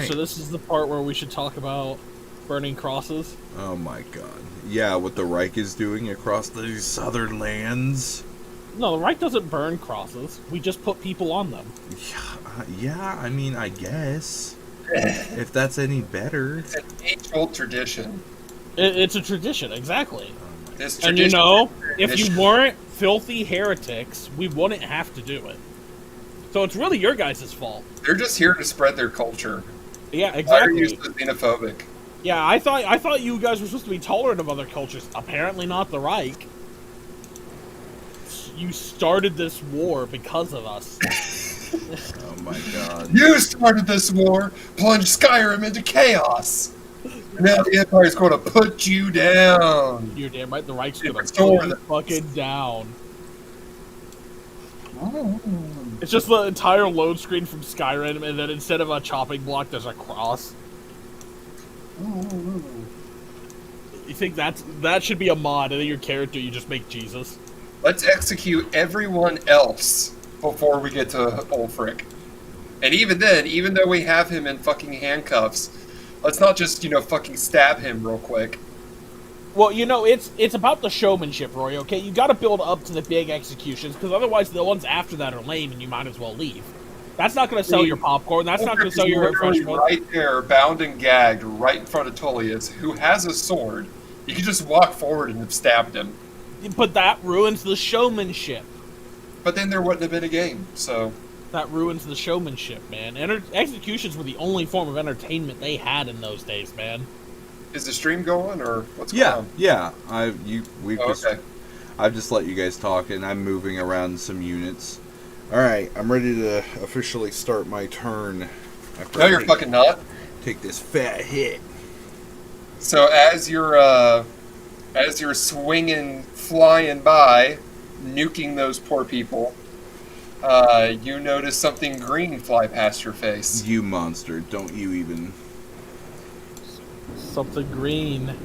so this is the part where we should talk about burning crosses. Oh my god. Yeah, what the Reich is doing across these southern lands. No, the Reich doesn't burn crosses. We just put people on them. Yeah, I mean, I guess. If that's any better. It's an age-old tradition. It's a tradition, exactly. This And tradition, you know, if you weren't filthy heretics, we wouldn't have to do it. So it's really your guys' fault. they're just here to spread their culture. Yeah, Why are exactly. you so xenophobic? Yeah, I thought you guys were supposed to be tolerant of other cultures. Apparently not the Reich. You started this war because of us. Oh my god. You started this war, plunged Skyrim into chaos. Now the Empire's going to put you down. You're damn right, the Reich's gonna Restore put you the- fucking down. It's just the entire load screen from Skyrim, and then instead of a chopping block, there's a cross. You think that should be a mod, and then your character, you just make Jesus? Let's execute everyone else before we get to Ulfric. And even then, even though we have him in fucking handcuffs, let's not just, fucking stab him real quick. Well, it's about the showmanship, Roy, okay? You gotta build up to the big executions, because otherwise the ones after that are lame, and you might as well leave. That's not gonna sell your popcorn, that's not gonna Ulfric sell is your literally refreshment. right there, bound and gagged, right in front of Tullius, who has a sword. You can just walk forward and have stabbed him. But that ruins the showmanship. But then there wouldn't have been a game, so... That ruins the showmanship, man. Executions were the only form of entertainment they had in those days, man. Is the stream going, or what's going on? Yeah. Okay. I've just let you guys talk, and I'm moving around some units. Alright, I'm ready to officially start my turn. No, you're fucking not. Take this fat hit. So as you're swinging, flying by, nuking those poor people, you notice something green fly past your face. You monster, don't you even... Something green.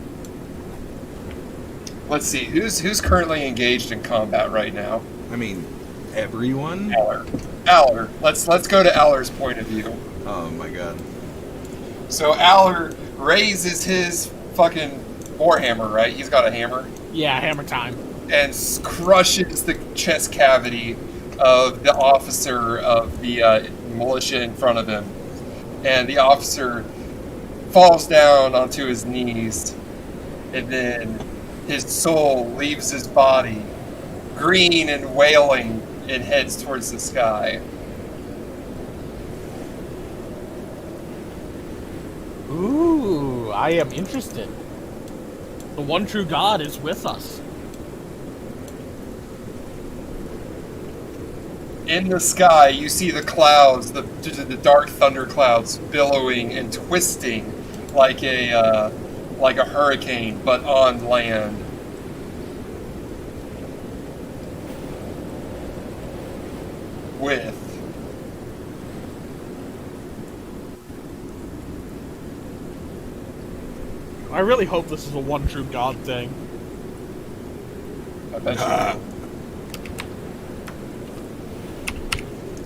Let's see, who's currently engaged in combat right now? I mean, everyone? Aller. Let's go to Aller's point of view. Oh my god. So Aller raises his fucking warhammer, right? He's got a hammer. Yeah, hammer time. And crushes the chest cavity of the officer of the militia in front of him. And the officer falls down onto his knees, and then his soul leaves his body, green and wailing, and heads towards the sky. Ooh, I am interested. The one true God is with us. In the sky, you see the clouds, the dark thunder clouds, billowing and twisting like a hurricane, but on land. With I really hope this is a one true God thing. I bet you will.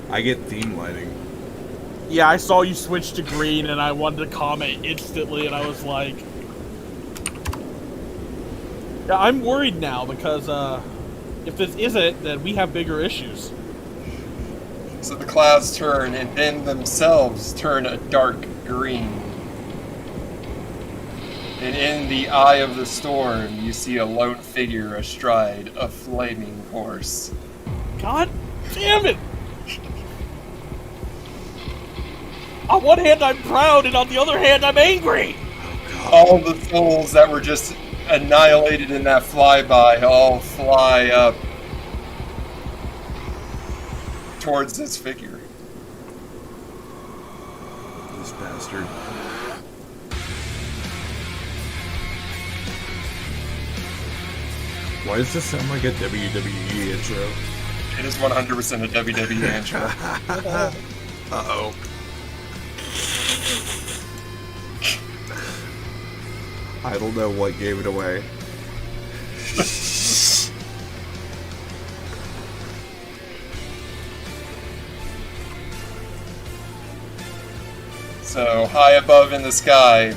I get theme lighting. Yeah, I saw you switch to green, and I wanted to comment instantly, and I was like... Yeah, I'm worried now, because, if this isn't, then we have bigger issues. So the clouds turn, and then themselves turn a dark green. And in the eye of the storm, you see a lone figure astride a flaming horse. God damn it! On one hand, I'm proud, and on the other hand, I'm angry! All the souls that were just annihilated in that flyby all fly up towards this figure. This bastard. Why does this sound like a WWE intro? It is 100% a WWE intro. Uh-oh. I don't know what gave it away. So high above in the sky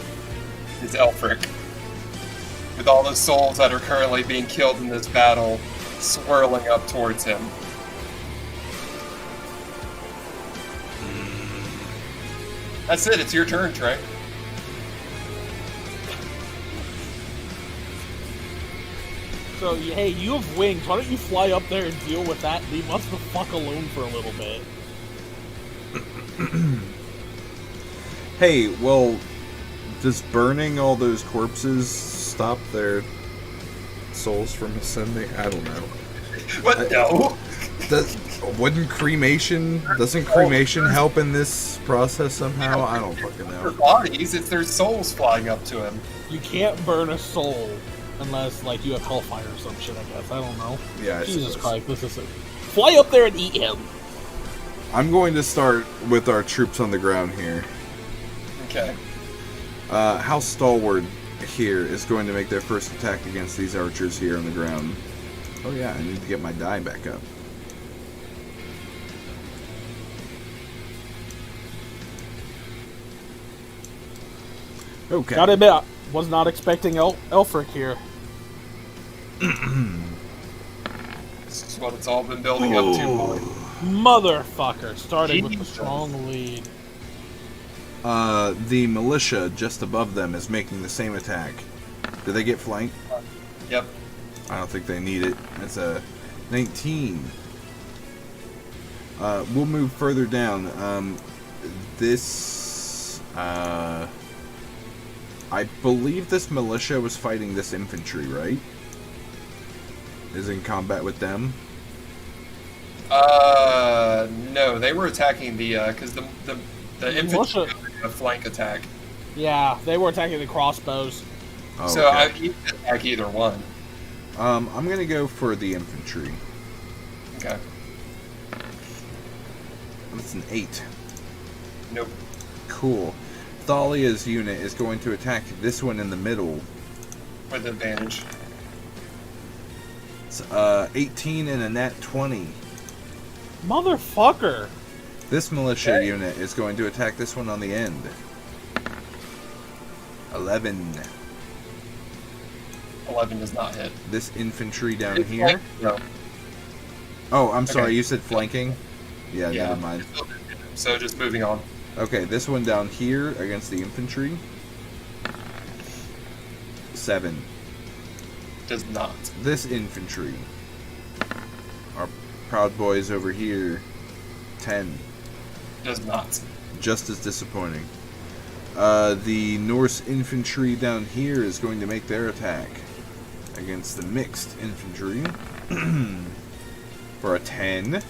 is Elfric, with all the souls that are currently being killed in this battle swirling up towards him. That's it, it's your turn, Trey. So, hey, you have wings. Why don't you fly up there and deal with that? Leave us the fuck alone for a little bit. Hey, well, does burning all those corpses stop their souls from ascending? I don't know. What? No. Doesn't cremation help in this process somehow? I don't fucking Their know. bodies, it's their souls flying up to him. You can't burn a soul unless, like, you have hellfire or some shit, I guess. I don't know. Yeah, Jesus Christ, this is it. Fly up there and eat him. I'm going to start with our troops on the ground here. Okay. House Stalwart here is going to make their first attack against these archers here on the ground. Oh yeah, I need to get my die back up. Okay. Gotta admit, I was not expecting Elfric here. This is what it's all been building up to, boy. Motherfucker, starting with the Jesus. strong lead. The militia just above them is making the same attack. Do they get flanked? Yep. I don't think they need it. It's a 19. We'll move further down. I believe this militia was fighting this infantry, right? Is in combat with them? No, they were attacking the, because the infantry Militia. had a flank attack. Yeah, they were attacking the crossbows. Oh, So okay. you can attack either one. I'm gonna go for the infantry. Okay. That's an 8. Nope. Cool. Thalia's unit is going to attack this one in the middle. With advantage. It's 18 and a nat 20. Motherfucker. This militia Okay. unit is going to attack this one on the end. 11. 11 does not hit. This infantry down It's here. like- no. Oh, I'm sorry, Okay. you said flanking? Yeah, Yeah. never mind. So just moving on. Okay, this one down here against the infantry. 7. Does not. This infantry. Our proud boys over here. 10. Does not. Just as disappointing. The Norse infantry down here is going to make their attack against the mixed infantry for a 10.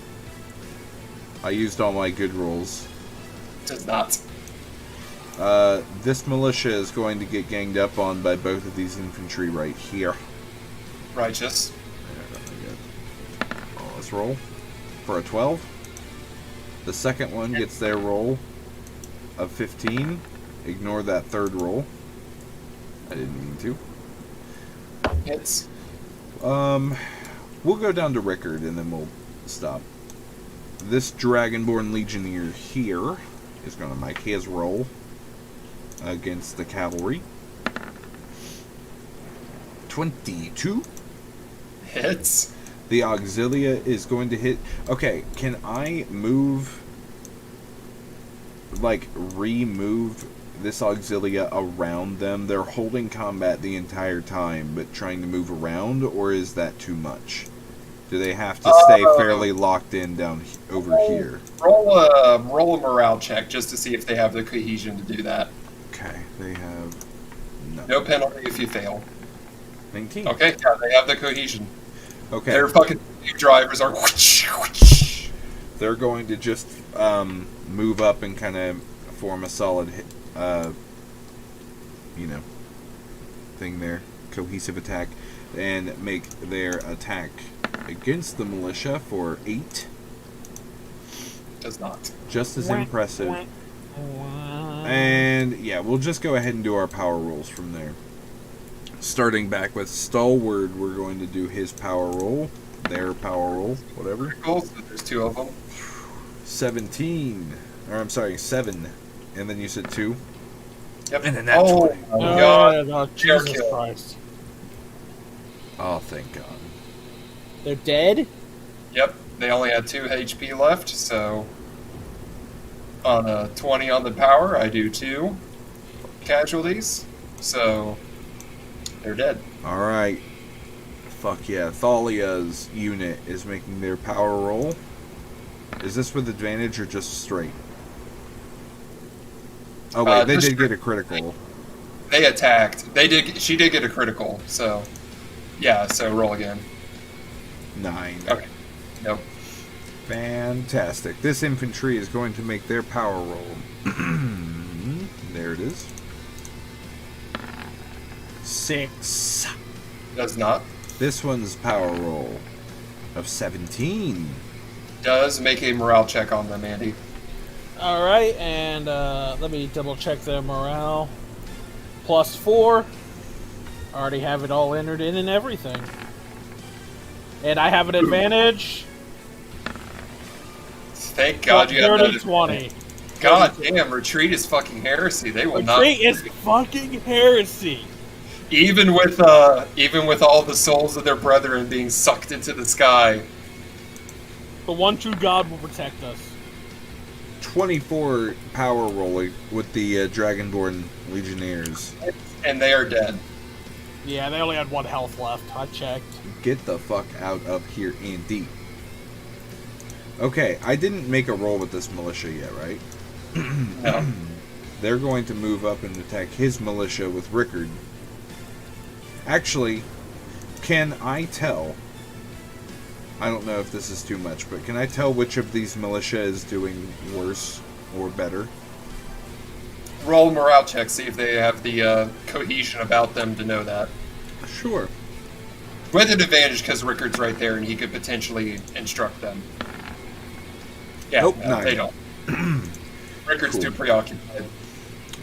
I used all my good rolls. Does not. This militia is going to get ganged up on by both of these infantry right here. Righteous. Oh, let's roll for a 12. The second one gets their roll of 15. Ignore that third roll. I didn't mean to. Hits. We'll go down to Rickard and then we'll stop. This Dragonborn Legionnaire here is going to make his roll against the cavalry. 22. Hits. The Auxilia is going to hit. Okay, can I move, like, remove this Auxilia around them? They're holding combat the entire time, but trying to move around, or is that too much? Do they have to stay fairly locked in down over here? Roll a morale check just to see if they have the cohesion to do that. Okay, they have No penalty if you fail. 19. Okay, yeah, they have the cohesion. Okay. Their fucking drivers are. They're going to just move up and kind of form a solid, thing there, cohesive attack, and make their attack against the militia for 8. Does not. Just as impressive. And yeah, we'll just go ahead and do our power rolls from there. Starting back with Stalwart, we're going to do his power roll, their power roll, whatever. Cool. So there's 2 of them. 17. Or I'm sorry, 7. And then you said 2? Yep. And then that oh 20. my god. Oh, Chair Jesus kill. Christ. Oh, thank God. They're dead? Yep. They only had 2 HP left, so on a 20 on the power, I do 2 casualties. So they're dead. Alright. Fuck yeah. Thalia's unit is making their power roll. Is this with advantage or just straight? Oh wait, they did get a critical. They attacked. She did get a critical, so yeah, so roll again. 9. Okay. Nope. Fantastic. This infantry is going to make their power roll. There it is. 6. Does not. This one's power roll of 17. Does make a morale check on them, Andy. Alright, and let me double check their morale. +4. Already have it all entered in and everything. And I have an advantage. Thank God you have that. 20. God damn, retreat is fucking heresy. They will not. Retreat is fucking heresy. Even with all the souls of their brethren being sucked into the sky. The one true God will protect us. 24 power rolling with the Dragonborn Legionnaires. And they are dead. Yeah, they only had 1 health left. I checked. Get the fuck out of here, Andy. Okay, I didn't make a roll with this militia yet, right? No. They're going to move up and attack his militia with Rickard. Actually, can I tell? I don't know if this is too much, but can I tell which of these militia is doing worse or better? Roll morale check, see if they have the cohesion about them to know that. Sure. With an advantage because Rickard's right there and he could potentially instruct them. Yeah, Nope, no, they don't. Rickard's Cool. too preoccupied.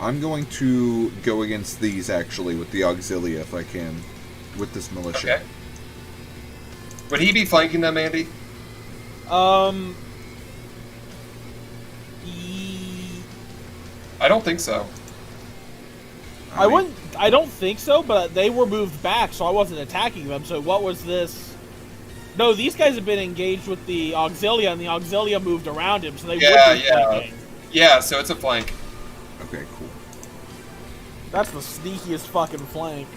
I'm going to go against these, actually, with the Auxilia, if I can, with this militia. Okay. Would he be flanking them, Andy? I don't think so. I wouldn't. I don't think so, but they were moved back, so I wasn't attacking them. So what was this? No, these guys have been engaged with the Auxilia, and the Auxilia moved around him, so they would be flanking. Yeah, so it's a flank. Okay, cool. That's the sneakiest fucking flank.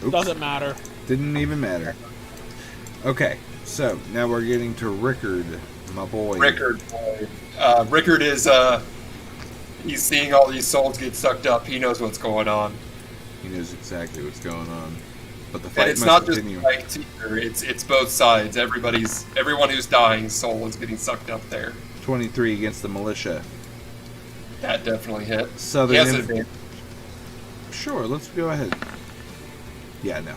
Oops. Doesn't matter. Didn't even matter. Okay, so now we're getting to Rickard, my boy. Rickard is, he's seeing all these souls get sucked up. He knows what's going on. He knows exactly what's going on. But the And fight it's must not continue. just flanks either. It's both sides. Everyone who's dying soul is getting sucked up there. 23 against the militia. That definitely hit. Southern He has an Inf- advantage. Sure, let's go ahead. Yeah, no.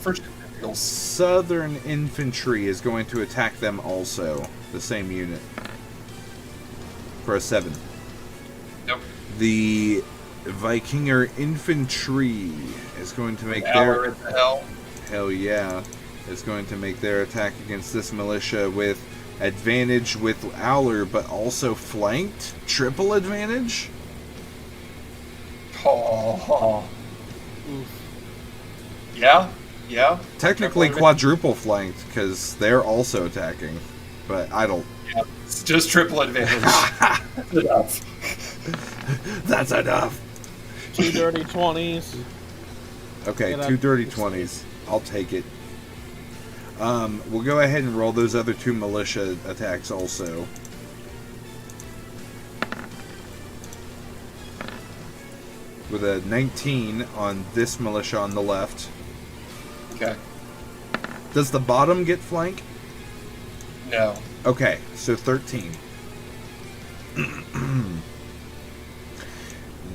First, Southern Infantry is going to attack them also. The same unit. For a 7. nope. The Vikinger Infantry is going to make Hour their... at the hell. Hell yeah. Is going to make their attack against this militia with advantage with Owler, but also flanked? Triple advantage? Oh. Oof. Yeah. Technically Triple quadruple flanked, because they're also attacking. But I don't... Yeah, it's just triple advantage. Enough. That's enough! 2 dirty 20s. Okay, Get 2 up. dirty 20s. I'll take it. We'll go ahead and roll those other 2 militia attacks also. With a 19 on this militia on the left. Okay. Does the bottom get flank? No. Okay, so 13.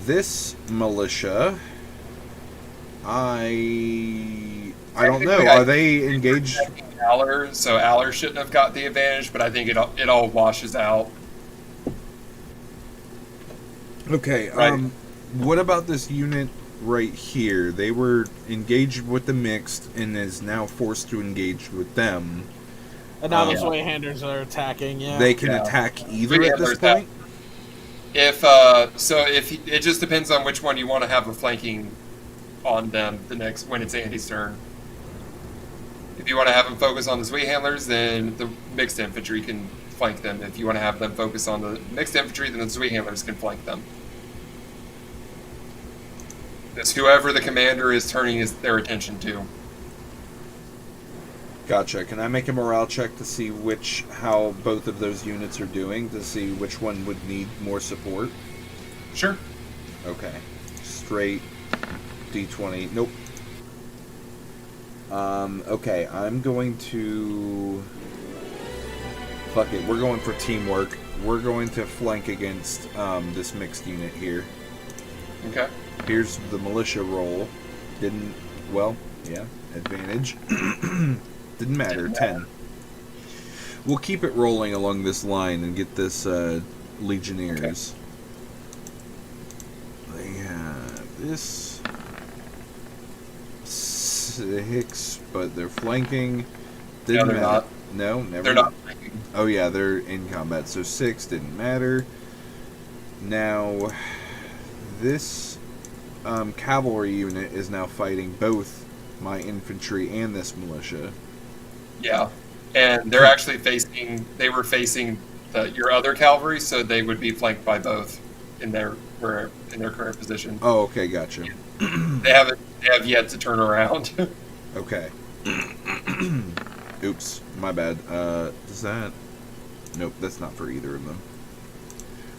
This militia, I don't know. Technically, Are they engaged? Aller, so Aller shouldn't have got the advantage, but I think it all washes out. Okay. Right. What about this unit right here? They were engaged with the mixed and is now forced to engage with them. And now Yeah. those Wayhanders are attacking, yeah. They can Yeah. attack either Yeah, at this there's that. point. If it just depends on which one you want to have a flanking on them when it's Andy's turn. If you want to have them focus on the Sweet Handlers, then the mixed infantry can flank them. If you want to have them focus on the mixed infantry, then the Sweet Handlers can flank them. It's whoever the commander is turning their attention to. Gotcha. Can I make a morale check to see how both of those units are doing, to see which one would need more support? Sure. Okay. Straight D20. Nope. Okay, I'm going to... Fuck it, we're going for teamwork. We're going to flank against this mixed unit here. Okay. Here's the militia roll. Advantage. Didn't matter, 10. We'll keep it rolling along this line and get this Legionnaires. Okay. They have this 6, but they're flanking. Didn't matter. Not. No, never. They're not flanking. Oh yeah, they're in combat, so 6 didn't matter. Now, this cavalry unit is now fighting both my infantry and this militia. Yeah, and they're actually were facing your other cavalry, so they would be flanked by both in their current position. Oh, okay, gotcha. They have yet to turn around. Okay. Oops, my bad. Does that... Nope, that's not for either of them.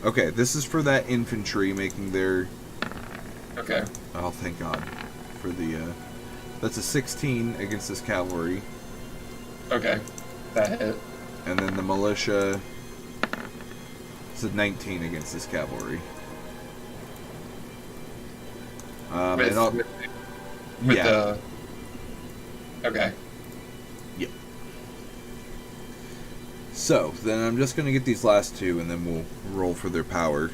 Okay, this is for that infantry making their... Okay. Oh, thank God. For the, that's a 16 against this cavalry. Okay, that hit. And then the militia is a 19 against this cavalry. Okay. Yep. So, then I'm just going to get these last two, and then we'll roll for their power.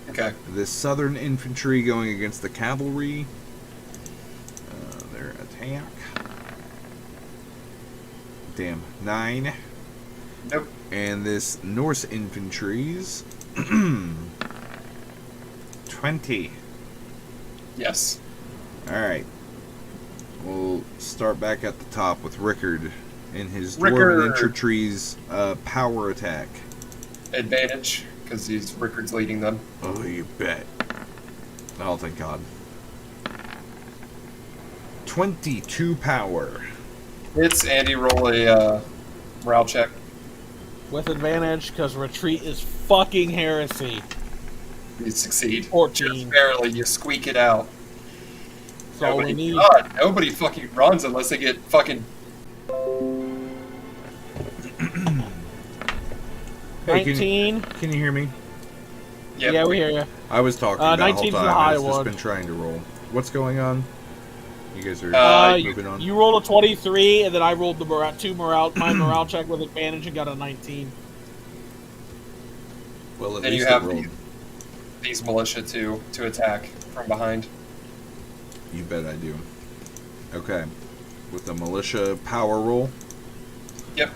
Okay. This southern infantry going against the cavalry. Their attack. Damn. 9. Nope. And this Norse infantry's 20. Yes. Alright. We'll start back at the top with Rickard and his Dwarven infantry's power attack. Advantage, because Rickard's leading them. Oh, you bet. Oh, thank God. 22 power. It's Andy, roll a morale check. With advantage, because retreat is fucking heresy. You succeed. 14. Just barely, you squeak it out. That's all we need. God, nobody fucking runs unless they get fucking... Hey, 19. Can you hear me? Yeah, we hear you. I was talking that whole 19's time. the high I've just one. been trying to roll. What's going on? You guys are moving on? You rolled a 23, and then I rolled my morale check with advantage and got a 19. Well, at Then least you have it rolled. these militia to attack from behind. You bet I do. Okay. With the militia power roll. Yep.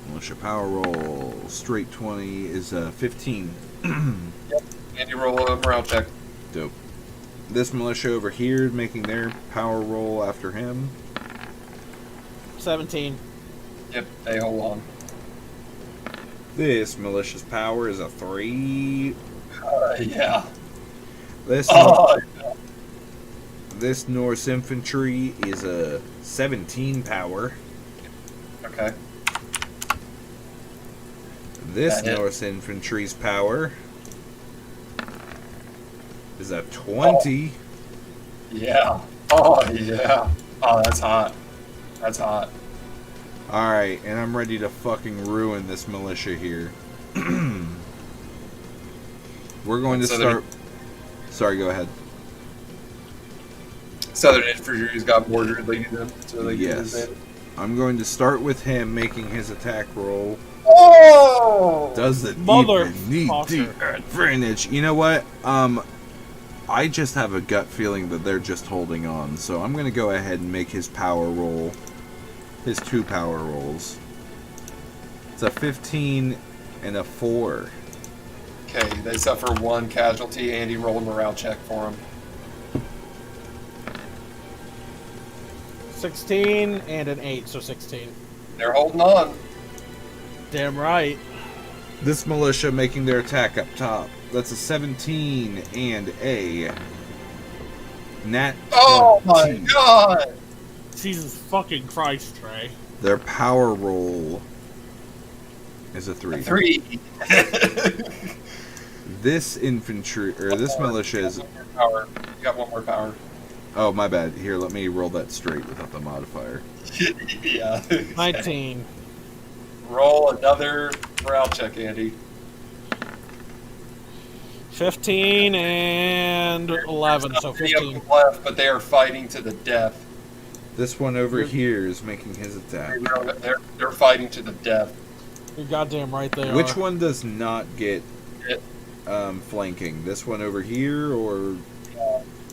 Militia power roll. Straight 20 is 15. Yep. And you roll a morale check. Dope. This militia over here making their power roll after him. 17. Yep, they hold on. This militia's power is a 3. Yeah. This Oh, This Norse infantry is a 17 power. okay. This That hit. Norse infantry's power is a 20. Yeah. Oh, yeah. Oh, that's hot. That's hot. Alright, and I'm ready to fucking ruin this militia here. We're going to start... Sorry, go ahead. Southern infantry's got Mordred leading them, so they get Yes. advantage. I'm going to start with him making his attack roll. Oh! Does it Mother even need the advantage? You know what? I just have a gut feeling that they're just holding on, so I'm going to go ahead and make his power roll. His 2 power rolls. It's a 15 and a 4. Okay, they suffer 1 casualty. Andy, roll a morale check for them. 16 and an 8, so 16. They're holding on. Damn right. This militia making their attack up top. That's a 17 and a nat 20. Oh my god! Jesus fucking Christ, Trey. Their power roll is a 3. 3. This infantry, or this militia is... Power. You got 1 more power. Oh, my bad. Here, let me roll that straight without the modifier. Yeah. 19. Roll another morale check, Andy. 15 and 11, so 15. Left, but they are fighting to the death. This one over here is making his attack. They're fighting to the death. You're goddamn right they are. Which one does not get It, flanking? This one over here, or...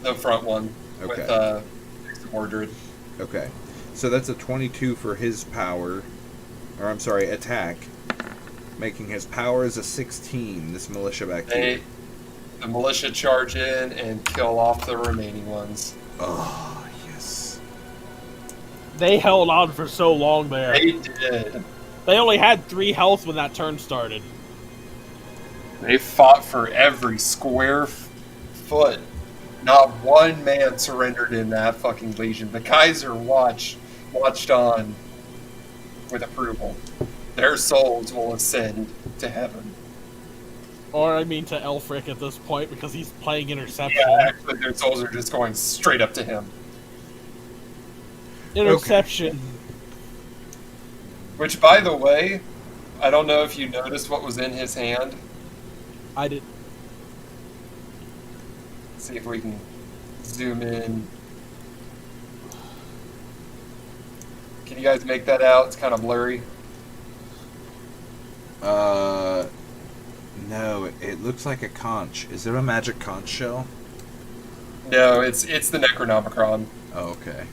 the front one Okay. with Mordred. Okay. So that's a 22 for his power. Or, I'm sorry, attack. Making his power is a 16, this militia back here. The militia charge in and kill off the remaining ones. Oh, yes. They held on for so long there. They did. They only had 3 health when that turn started. They fought for every square foot. Not one man surrendered in that fucking legion. The Kaiser watched on with approval. Their souls will ascend to heaven. Or, I mean, to Elfric at this point, because he's playing Interception. Yeah, actually, their souls are just going straight up to him. Interception. Okay. Which, by the way, I don't know if you noticed what was in his hand. I did. Let's see if we can zoom in. Can you guys make that out? It's kind of blurry. No, it looks like a conch. Is it a magic conch shell? No, it's the Necronomicon. Oh, okay.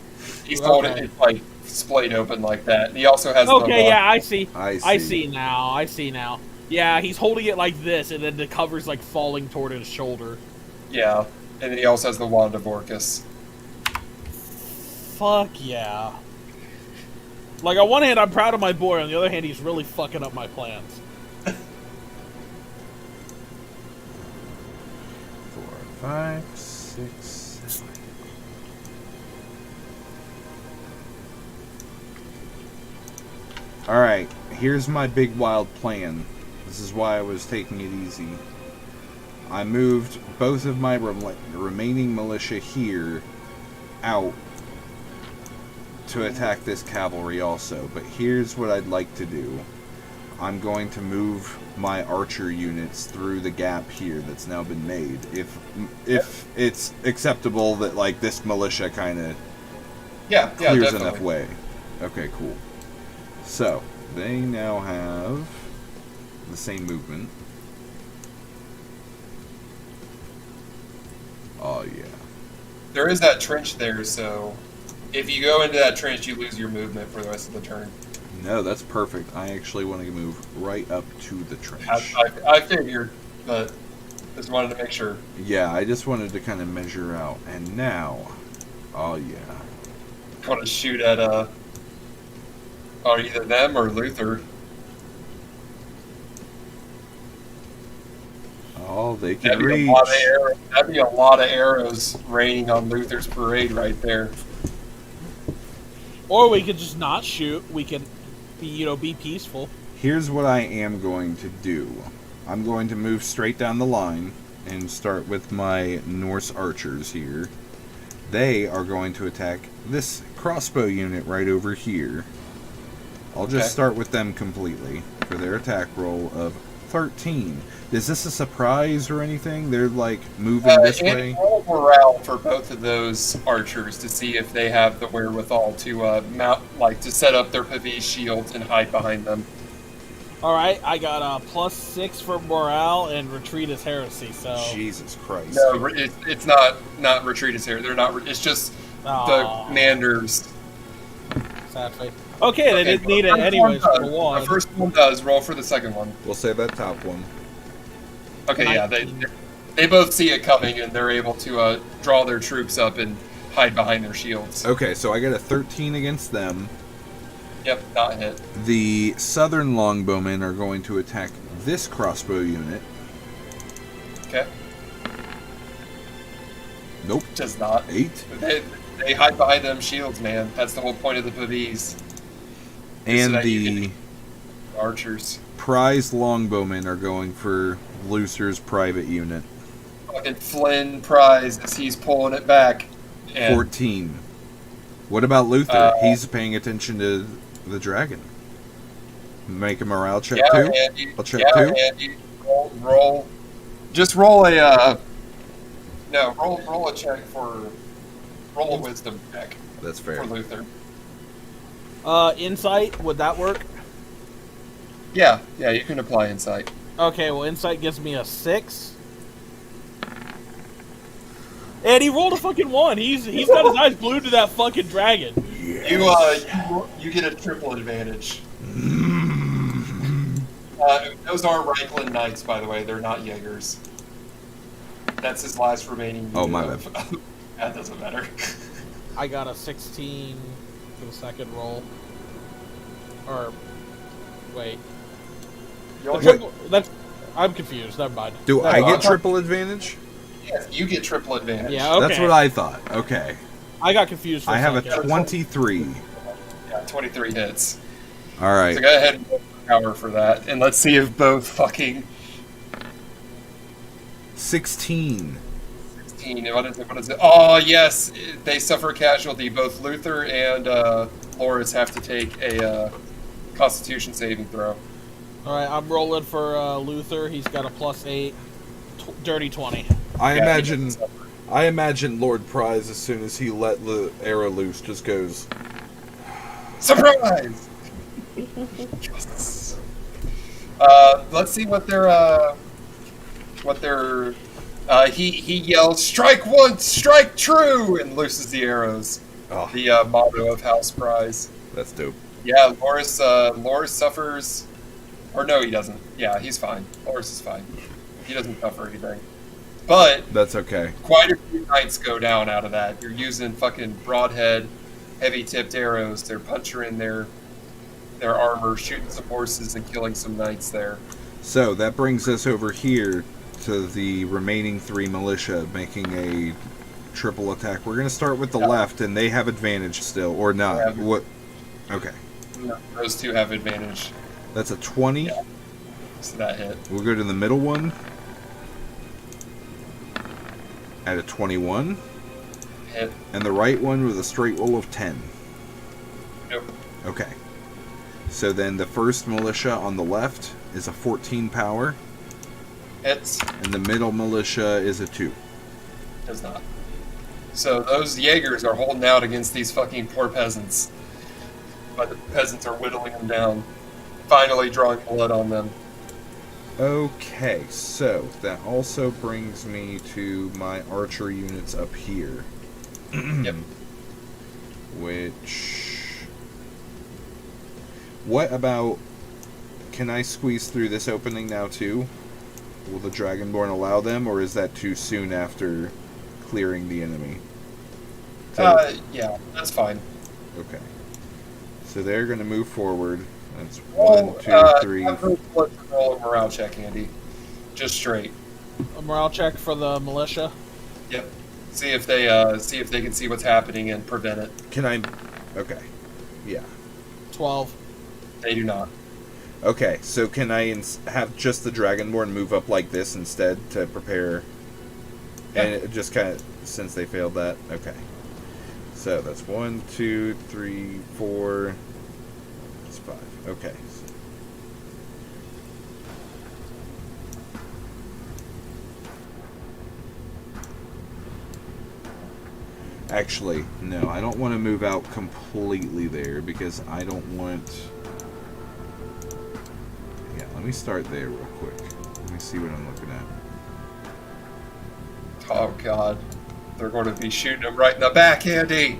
He's holding it like splayed open like that. And he also has Okay, the yeah, I see. I see. I see now. Yeah, he's holding it like this, and then the cover's like falling toward his shoulder. Yeah, and then he also has the Wand of Orcus. Fuck yeah. Like, on one hand, I'm proud of my boy. On the other hand, he's really fucking up my plans. 4, 5, 6, 7. Alright, here's my big wild plan. This is why I was taking it easy. I moved both of my remaining militia here out to attack this cavalry also, but here's what I'd like to do. I'm going to move my archer units through the gap here that's now been made. If it's acceptable that like this militia kind of clears definitely. enough way. Okay, cool. So they now have the same movement. Oh yeah. There is that trench there, so if you go into that trench, you lose your movement for the rest of the turn. No, that's perfect. I actually want to move right up to the trench. I figured, but just wanted to make sure. Yeah, I just wanted to kind of measure out. And now, oh yeah. Want to shoot at either them or Luther. Oh, they can That'd reach. That'd be a lot of arrows raining on Luther's parade right there. Or we could just not shoot. We can be peaceful. Here's what I am going to do. I'm going to move straight down the line and start with my Norse archers here. They are going to attack this crossbow unit right over here. I'll just start with them completely for their attack roll of 13. Is this a surprise or anything? They're like moving this way? Roll morale for both of those archers to see if they have the wherewithal to to set up their pavise shields and hide behind them. Alright, I got a +6 for morale and retreat is heresy, so... Jesus Christ. No, it's not retreat is here. They're not. It's just the commanders. Sadly. Okay, they didn't need it anyways for one. The first one does. Roll for the second one. We'll say that top one. Okay, yeah, they both see it coming, and they're able to draw their troops up and hide behind their shields. Okay, so I got a 13 against them. Yep, not hit. The southern longbowmen are going to attack this crossbow unit. Okay. Nope. Does not. 8. They hide behind them shields, man. That's the whole point of the pavis. And so that the archers. prize longbowmen are going for Luther's private unit. Fucking Flynn prize as he's pulling it back. And 14. What about Luther? He's paying attention to the dragon. Make a morale check too. Andy. I'll check yeah, too. Andy. Roll. Just roll a. No, roll a check for. Roll a wisdom check That's fair. for Luther. Insight, would that work? Yeah, you can apply insight. Okay, well, insight gives me a 6. And he rolled a fucking 1. He's got his eyes glued to that fucking dragon. You get a triple advantage. Those are Reichland Knights, by the way. They're not Jaegers. That's his last remaining unit. Oh, my bad. That doesn't matter. I got a 16 for the second roll. Or, wait. I'm confused. Never mind. Do I get triple advantage? Yes, you get triple advantage. Yeah, okay. That's what I thought. Okay. I got confused for I have a second. 23. Yeah, 23 hits. All right. So go ahead and roll power for that, and let's see if both fucking 16. 16. What is it? Oh yes, they suffer casualty. Both Luther and Loris have to take a Constitution saving throw. All right, I'm rolling for Luther. He's got a +8, dirty 20. I imagine Lord Prize, as soon as he let the arrow loose, just goes, surprise. Yes. Let's see what he yells, strike once, strike true, and looses the arrows. oh, The motto of House Prize. that's dope. Yeah, Loris suffers, or no, he doesn't. Yeah, he's fine. Loris is fine. He doesn't suffer anything. But That's okay. quite a few knights go down out of that. You're using fucking broadhead, heavy-tipped arrows. They're puncturing their armor, shooting some horses, and killing some knights there. So that brings us over here to the remaining 3 militia making a triple attack. We're going to start with the left, and they have advantage still, or not. Yeah. What? Okay. No, those two have advantage. That's a 20. Yeah. So that hit. We'll go to the middle one. At a 21. Hit. And the right one with a straight roll of 10. Nope. Okay. So then the first militia on the left is a 14 power, Hits. and the middle militia is a 2. Does not. So those Jaegers are holding out against these fucking poor peasants. But the peasants are whittling them down. Finally drawing blood on them. Okay, so that also brings me to my archer units up here. Yep. What about... Can I squeeze through this opening now too? Will the Dragonborn allow them, or is that too soon after clearing the enemy? Yeah, that's fine. Okay. So they're going to move forward. That's Roll, 1, 2, 3. roll a morale check, Andy. Just straight. A morale check for the militia. Yep. See if they can see what's happening and prevent it. Can I... Okay. Yeah. 12. They do not. Okay, so can I have just the Dragonborn move up like this instead to prepare? And it just kind of, since they failed that, okay. So that's 1, 2, 3, 4. That's 5. Okay. Actually, no, I don't want to move out completely there because I don't want... Yeah, let me start there real quick. Let me see what I'm looking at. Oh god. They're going to be shooting them right in the back, Andy!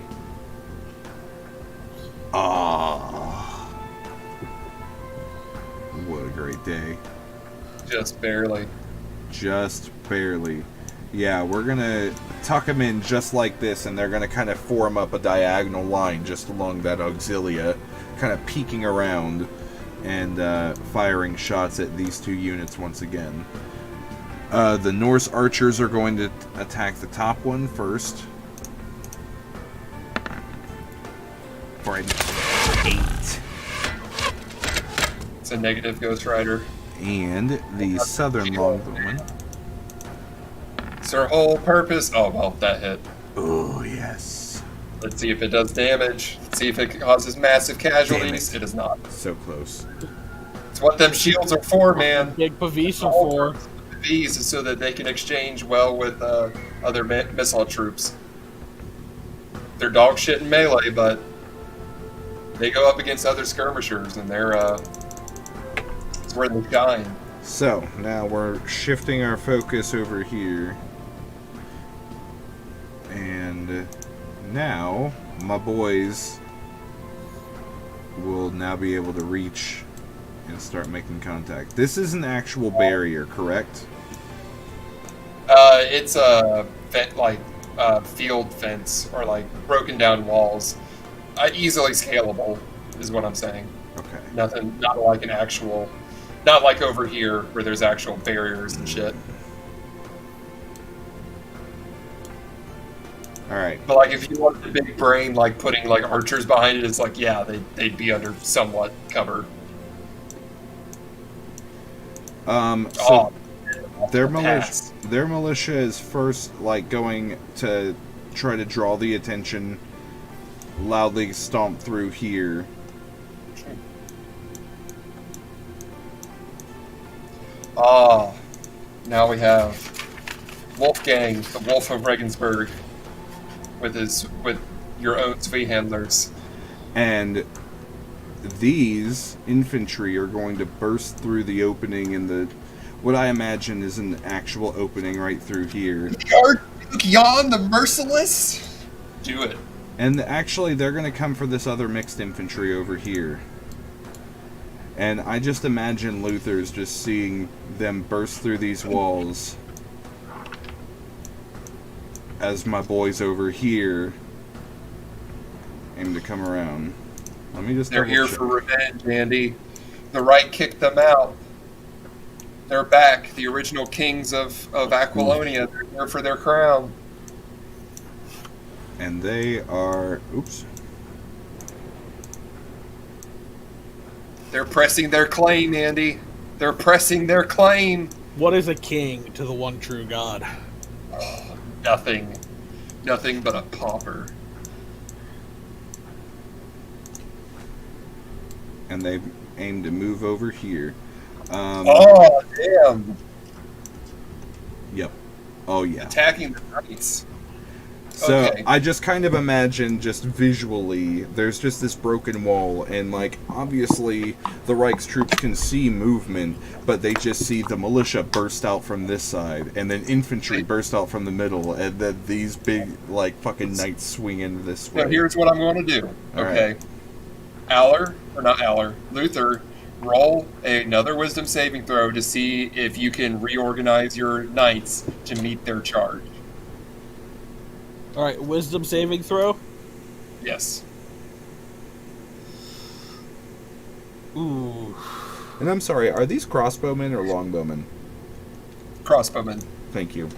Ah, what a great day. Just barely. Just barely. Yeah, we're gonna tuck them in just like this, and they're gonna kind of form up a diagonal line just along that auxilia, kind of peeking around and firing shots at these two units once again. The Norse archers are going to attack the top one first. For an 8. It's a negative Ghost Rider. And the southern longbowman. It's their whole purpose. Oh, well, that hit. Oh, yes. Let's see if it does damage. Let's see if it causes massive casualties. It does not. So close. It's what them shields are for, man. Big Pavis are for. These is so that they can exchange well with other missile troops. They're dog shit in melee, but they go up against other skirmishers, and they're it's where they shine. So, now we're shifting our focus over here. And now, my boys will now be able to reach and start making contact. This is an actual barrier, correct? It's a field fence or like broken down walls. Easily scalable is what I'm saying. Okay. Nothing, not like an actual, not like over here where there's actual barriers and shit. Alright. But like if you want the big brain, like putting like archers behind it, it's like, yeah, they'd be under somewhat cover. So their militia is first like going to try to draw the attention, loudly stomp through here. Now we have Wolfgang, the Wolf of Regensburg, with your own Zwei handlers. And these infantry are going to burst through the opening in the what I imagine is an actual opening right through here. The Archduke Jan the Merciless? Do it. And actually, they're going to come for this other mixed infantry over here. And I just imagine Luther's just seeing them burst through these walls as my boys over here aim to come around. Let me just They're here check. for revenge, Andy. The Reich kicked them out. They're back. The original kings of Aquilonia. They're here for their crown. And they are... Oops. They're pressing their claim, Andy. They're pressing their claim. What is a king to the one true God? Oh, nothing. Nothing but a pauper. And they aim to move over here. Oh, damn. Yep. Oh, yeah. Attacking the knights. So, Okay. I just kind of imagine, just visually, there's just this broken wall, and, like, obviously, the Reich's troops can see movement, but they just see the militia burst out from this side, and then infantry burst out from the middle, and then these big, like, fucking knights swing in this way. So here's what I'm going to do. All Okay. Luther, roll another wisdom saving throw to see if you can reorganize your knights to meet their charge. All right, wisdom saving throw. Yes. Ooh. And I'm sorry, are these crossbowmen or longbowmen? Crossbowmen. Thank you.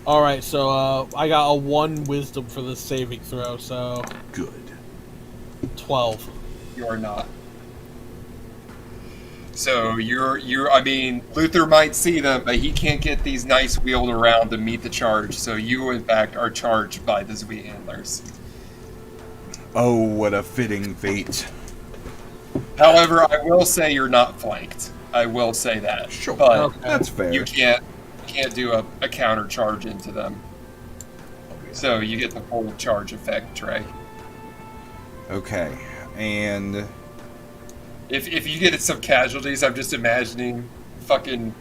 All right, so I got a 1 wisdom for this saving throw, so Good. 12. You are not. So I mean, Luther might see them, but he can't get these knights wheeled around to meet the charge. So you, in fact, are charged by the Zwei handlers. Oh, what a fitting fate. However, I will say you're not flanked. I will say that. Sure. But Okay. That's fair. you can't do a counter charge into them. So you get the full charge effect, Trey. Okay, and... If you get some casualties, I'm just imagining fucking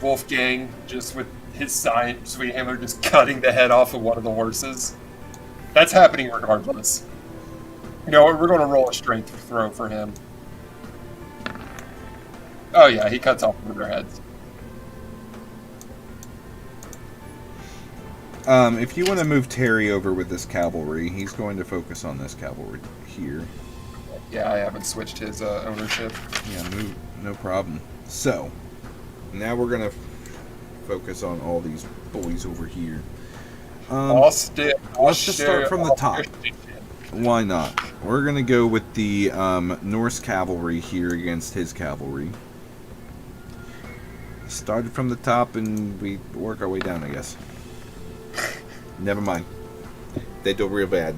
Wolfgang just with his Zwei handler just cutting the head off of one of the horses. That's happening regardless. You know what? We're going to roll a strength throw for him. Oh yeah, he cuts off one of their heads. If you want to move Terry over with this cavalry, he's going to focus on this cavalry here. Yeah, I haven't switched his ownership. Yeah, move, no problem. So, now we're going to focus on all these boys over here. Let's just start from the top. Why not? We're going to go with the Norse cavalry here against his cavalry. Started from the top and we work our way down, I guess. Never mind. They do real bad.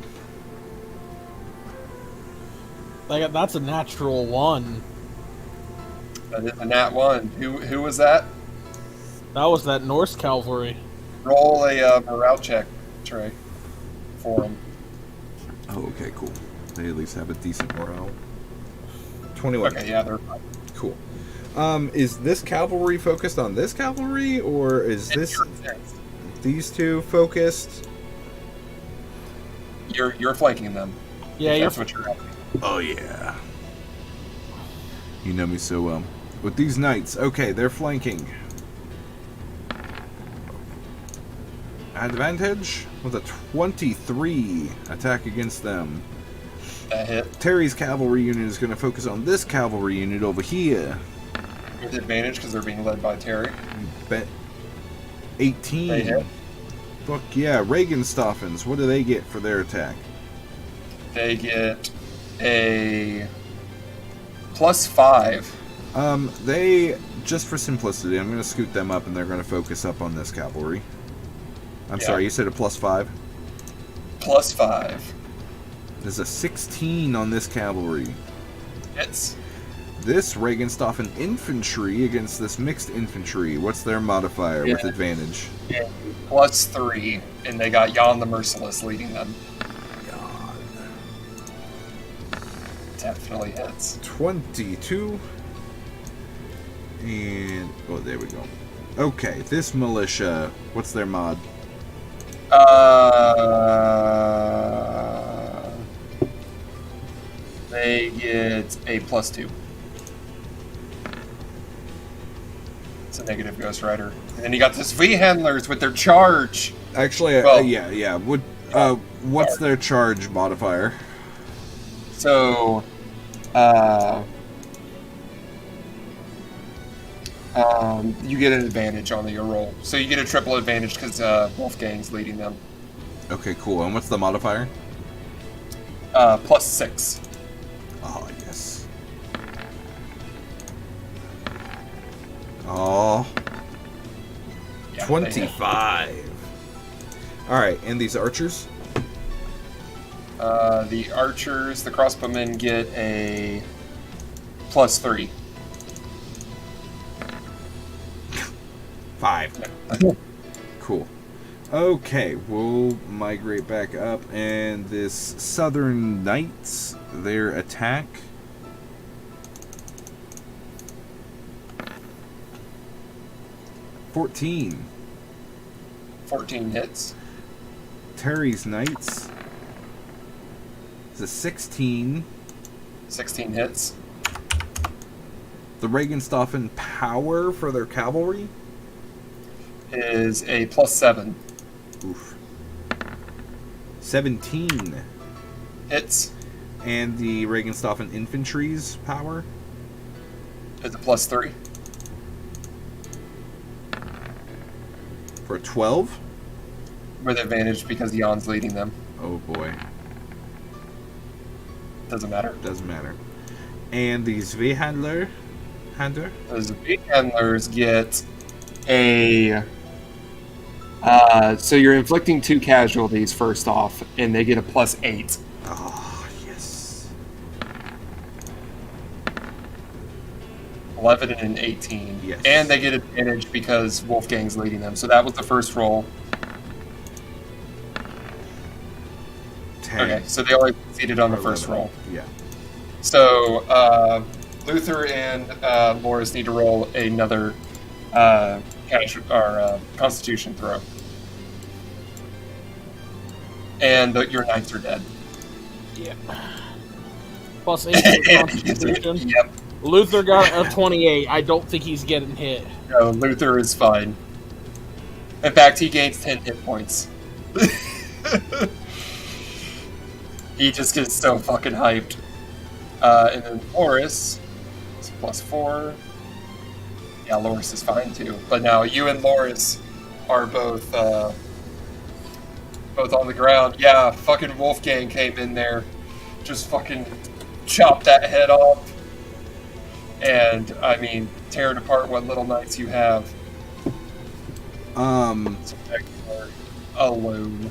That's a natural 1. That is a nat 1. Who was that? That was that Norse cavalry. Roll a morale check, Trey, for him. Oh, okay, cool. They at least have a decent morale. 21. Okay, yeah, they're fine. Cool. Is this cavalry focused on this cavalry, or is these two focused? You're flanking them. Yeah, that's what you're asking. Oh yeah. You know me so well. With these knights, okay, they're flanking. Advantage with a 23 attack against them. That hit. Terry's cavalry unit is going to focus on this cavalry unit over here. With advantage because they're being led by Terry. Bet 18. They hit. Fuck yeah, Regenstoffens. What do they get for their attack? They get a +5. They, just for simplicity, I'm going to scoot them up and they're going to focus up on this cavalry. I'm sorry, you said a +5? +5. There's a 16 on this cavalry. Hits. This Regenstoffen infantry against this mixed infantry. What's their modifier with advantage? Yeah, +3, and they got Jan the Merciless leading them. God. Definitely hits. 22. And, oh, there we go. Okay, this militia, what's their mod? They get a +2. It's a negative Ghost Rider. And then you got this V-Handlers with their charge. Actually, yeah. What's their charge modifier? So, you get an advantage on your roll. So you get a triple advantage because Wolfgang's leading them. Okay, cool. And what's the modifier? +6. Oh, yes. Oh. Yeah, 25. Alright, and these archers? The archers, the crossbowmen get a +3. 5. Cool. Okay, we'll migrate back up, and this Southern Knights, their attack. $14. 14 hits. Terry's Knights is a 16. 16 hits. The Regenstoffen Power for their cavalry is a +7. Oof. 17. Hits. And the Regenstoffen Infantry's power is a +3. for 12. With advantage because Jan's leading them. Oh boy. Doesn't matter. Doesn't matter. And these V-Handler? Those V-Handlers get a... so you're inflicting 2 casualties first off, and they get a +8. Oh, yes. 11 and an 18. Yes. And they get advantage because Wolfgang's leading them. So that was the first roll. 10. Okay, so they only succeeded on the first roll. Yeah. So Luther and Morris need to roll another Constitution throw. And your knights are dead. Yeah. +8 for Constitution. Yep. Luther got a 28. I don't think he's getting hit. No, Luther is fine. In fact, he gains 10 hit points. He just gets so fucking hyped. And then Loris is +4. Yeah, Loris is fine too. But now you and Loris are both on the ground. Yeah, fucking Wolfgang came in there, just fucking chopped that head off. And, I mean, tearing apart what little knights you have. Spectacular. Alone.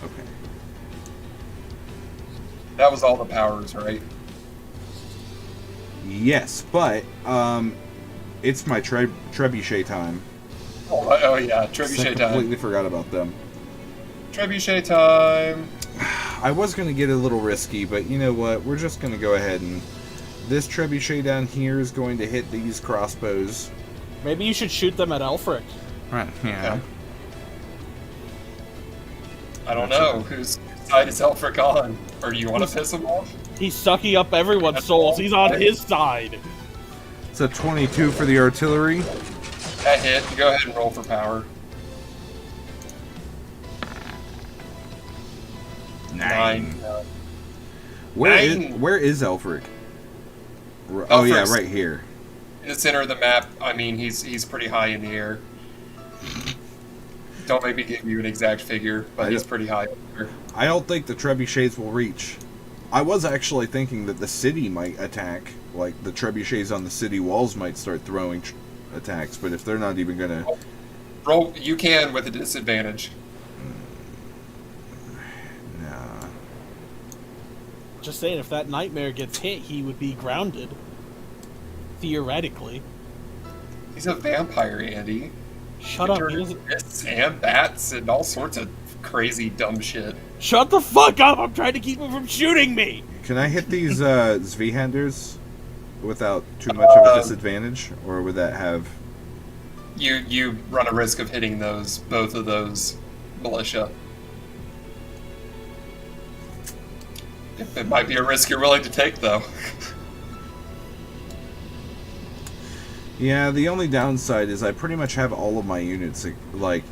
Okay. That was all the powers, right? Yes, but it's my trebuchet time. Oh yeah, I trebuchet completely time. forgot about them. Trebuchet time. I was going to get a little risky, but you know what? We're just going to go ahead and... This trebuchet down here is going to hit these crossbows. Maybe you should shoot them at Elfric. Right, yeah. Okay. I don't know. Whose side is Elfric on? Or do you want to piss him off? He's sucking up everyone's souls. He's on his side. It's a 22 for the artillery. That hit. Go ahead and roll for power. 9. Where is Elfric? Oh yeah, Elfric's right here. in the center of the map. I mean, he's pretty high in the air. Don't maybe give you an exact figure, but he's pretty high up there. I don't think the trebuchets will reach. I was actually thinking that the city might attack. Like, the trebuchets on the city walls might start throwing attacks, but if they're not even gonna... Roll, you can with a disadvantage. Nah. Just saying, if that nightmare gets hit, he would be grounded. Theoretically. He's a vampire, Andy. Shut He up. can He turn doesn't... fists and bats and all sorts of crazy dumb shit. Shut the fuck up! I'm trying to keep him from shooting me! Can I hit these Zweihanders without too much of a disadvantage? Or would that have... You run a risk of hitting both of those militia. It might be a risk you're willing to take, though. Yeah, the only downside is I pretty much have all of my units, like,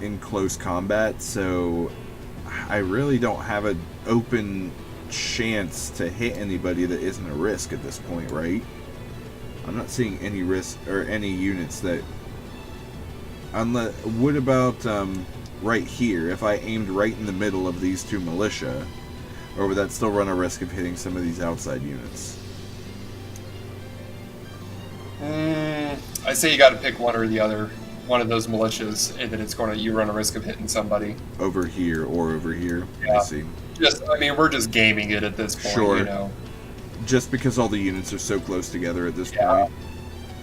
in close combat, so I really don't have an open chance to hit anybody that isn't a risk at this point, right? I'm not seeing any risk, or any units that... What about, right here? If I aimed right in the middle of these two militia, or would that still run a risk of hitting some of these outside units? I say you got to pick one or the other, one of those militias, and then you run a risk of hitting somebody Over here or over here? Yeah. I see. We're just gaming it at this point, Sure. you know. Just because all the units are so close together at this Yeah. point.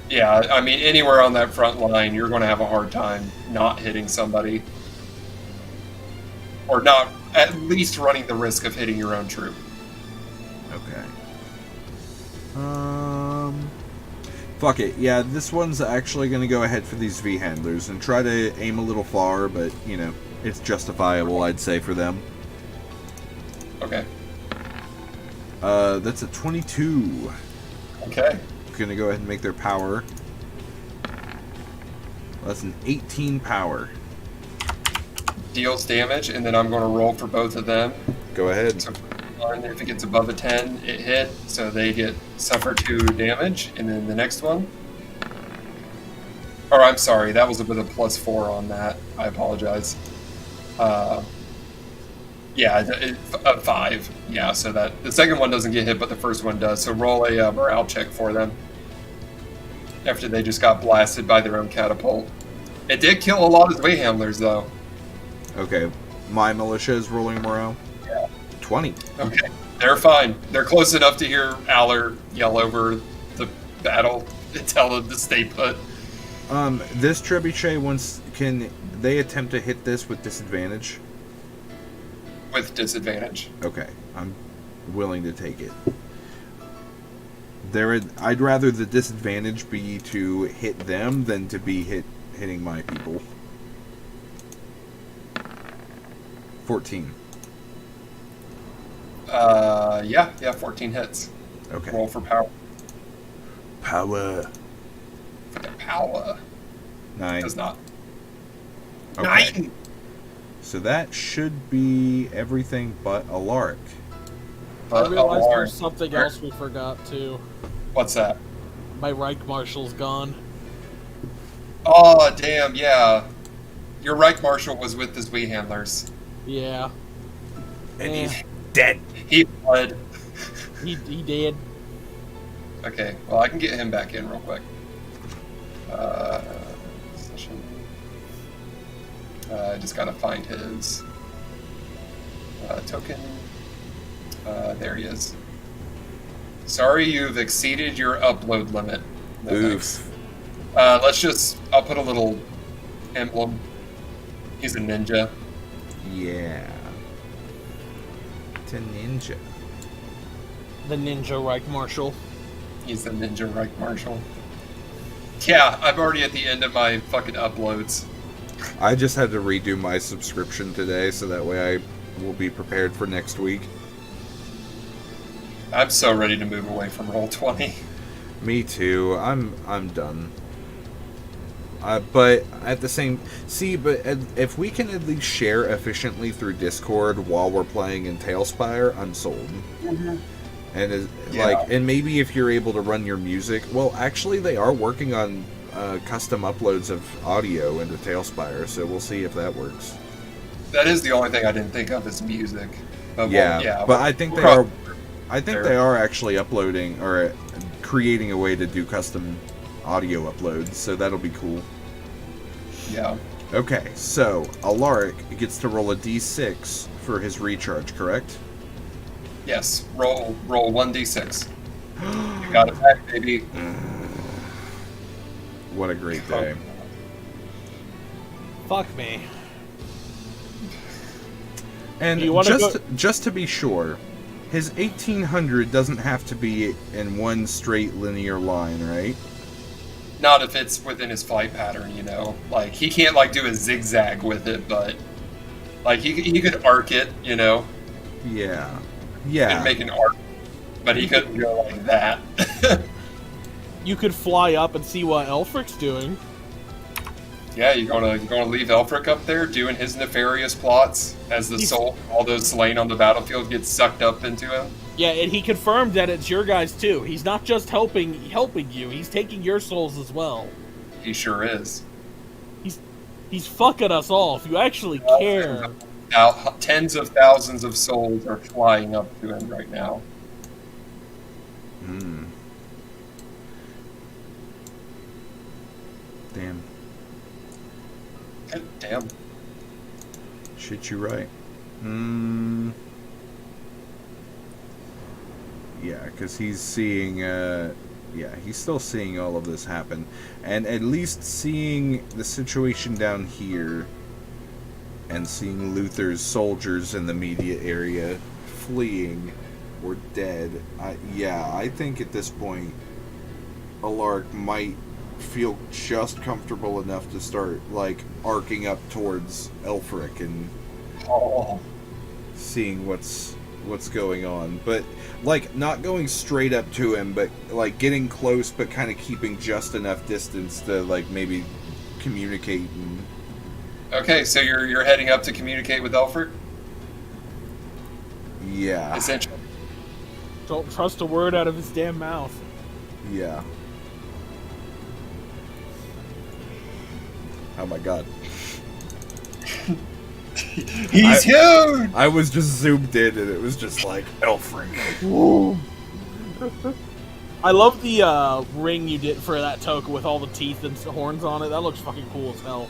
Yeah, I mean, anywhere on that front line, you're going to have a hard time not hitting somebody. Or not, at least running the risk of hitting your own troop. Okay. Fuck it. Yeah, this one's actually going to go ahead for these V-handlers and try to aim a little far, but, you know, it's justifiable, I'd say, for them. Okay. That's a 22. Okay. Going to go ahead and make their power. That's an 18 power. Deals damage, and then I'm going to roll for both of them. Go ahead. So if it gets above a 10, it hit, so they suffer 2 damage, and then the next one. Or I'm sorry, that was with a +4 on that. I apologize. Yeah, a 5. Yeah, so that the second one doesn't get hit, but the first one does. So roll a morale check for them. After they just got blasted by their own catapult. It did kill a lot of way handlers, though. Okay. My militia is rolling morale. Yeah. 20. Okay. They're fine. They're close enough to hear Aller yell over the battle and tell them to stay put. This trebuchet, can they attempt to hit this with disadvantage? With disadvantage. Okay, I'm willing to take it. I'd rather the disadvantage be to hit them than to be hitting my people. 14. Yeah, 14 hits. Okay. Roll for power. Power. Power. 9. Does not. Okay. 9! So that should be everything but Alaric. I realized Alaric. there's something else we forgot too. What's that? My Reich Marshal's gone. Oh, damn, yeah. Your Reich Marshal was with the Zui handlers. Yeah. And Yeah. he's dead. He fled. He did. Okay, well, I can get him back in real quick. Session. I just gotta find his token. There he is. Sorry, you've exceeded your upload limit. No thanks. Oof. I'll put a little emblem. He's a ninja. Yeah. It's a ninja. The Ninja Reich Marshal. He's the ninja Reich Marshal. Yeah, I'm already at the end of my fucking uploads. I just had to redo my subscription today, so that way I will be prepared for next week. I'm so ready to move away from Roll20. Me too. I'm done. But at the same... See, but if we can at least share efficiently through Discord while we're playing in Tailspire, I'm sold. Mm-hmm. And Yeah. and maybe if you're able to run your music... Well, actually, they are working on custom uploads of audio into Tailspire, so we'll see if that works. That is the only thing I didn't think of is music. But Yeah, but I think they are... I think they are actually uploading or creating a way to do custom audio uploads, so that'll be cool. Yeah. Okay, so Alaric gets to roll a d6 for his recharge, correct? Yes. Roll 1d6. You got it back, baby. What a great day. Fuck me. And You wanna just to be sure, his 1800 doesn't have to be in one straight linear line, right? Not if it's within his flight pattern, you know. Like, he can't, like, do a zigzag with it, but... Like, he could arc it, you know. Yeah. And Yeah. make an arc. But he couldn't go like that. You could fly up and see what Elfric's doing. Yeah, you're gonna leave Elfric up there doing his nefarious plots as the soul of all those slain on the battlefield gets sucked up into him. Yeah, and he confirmed that it's your guys too. He's not just helping you, he's taking your souls as well. He sure is. He's fucking us all, if you actually care. Tens of thousands of souls are flying up to him right now. Hmm. Damn. God damn. Shit, you right. Yeah, because he's seeing, he's still seeing all of this happen. And at least seeing the situation down here and seeing Luther's soldiers in the immediate area fleeing or dead, I think at this point Alaric might feel just comfortable enough to start, like, arcing up towards Elfric and seeing what's going on. But, like, not going straight up to him, but, like, getting close but kind of keeping just enough distance to, like, maybe communicate and... Okay, so you're heading up to communicate with Elfric? Yeah. Essentially. Don't trust a word out of his damn mouth. Yeah. Oh my god. He's huge! I was just zoomed in and it was just like, Elfric. I love the ring you did for that token with all the teeth and horns on it. That looks fucking cool as hell.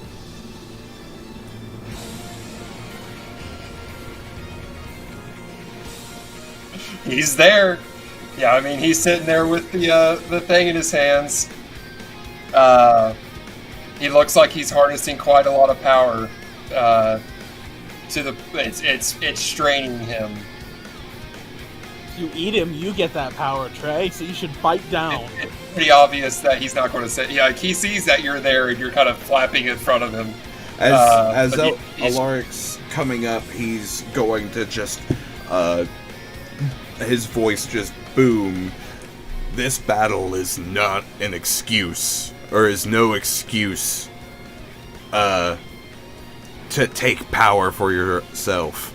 He's there. Yeah, I mean, he's sitting there with the thing in his hands. He looks like he's harnessing quite a lot of power. It's straining him. If you eat him, you get that power, Trey. So you should bite down. It's pretty obvious that he's not going to say. Yeah, like he sees that you're there and you're kind of flapping in front of him. As he's Alaric's coming up, he's going to just, his voice just boom. This battle is not an excuse, or is no excuse, to to take power for yourself.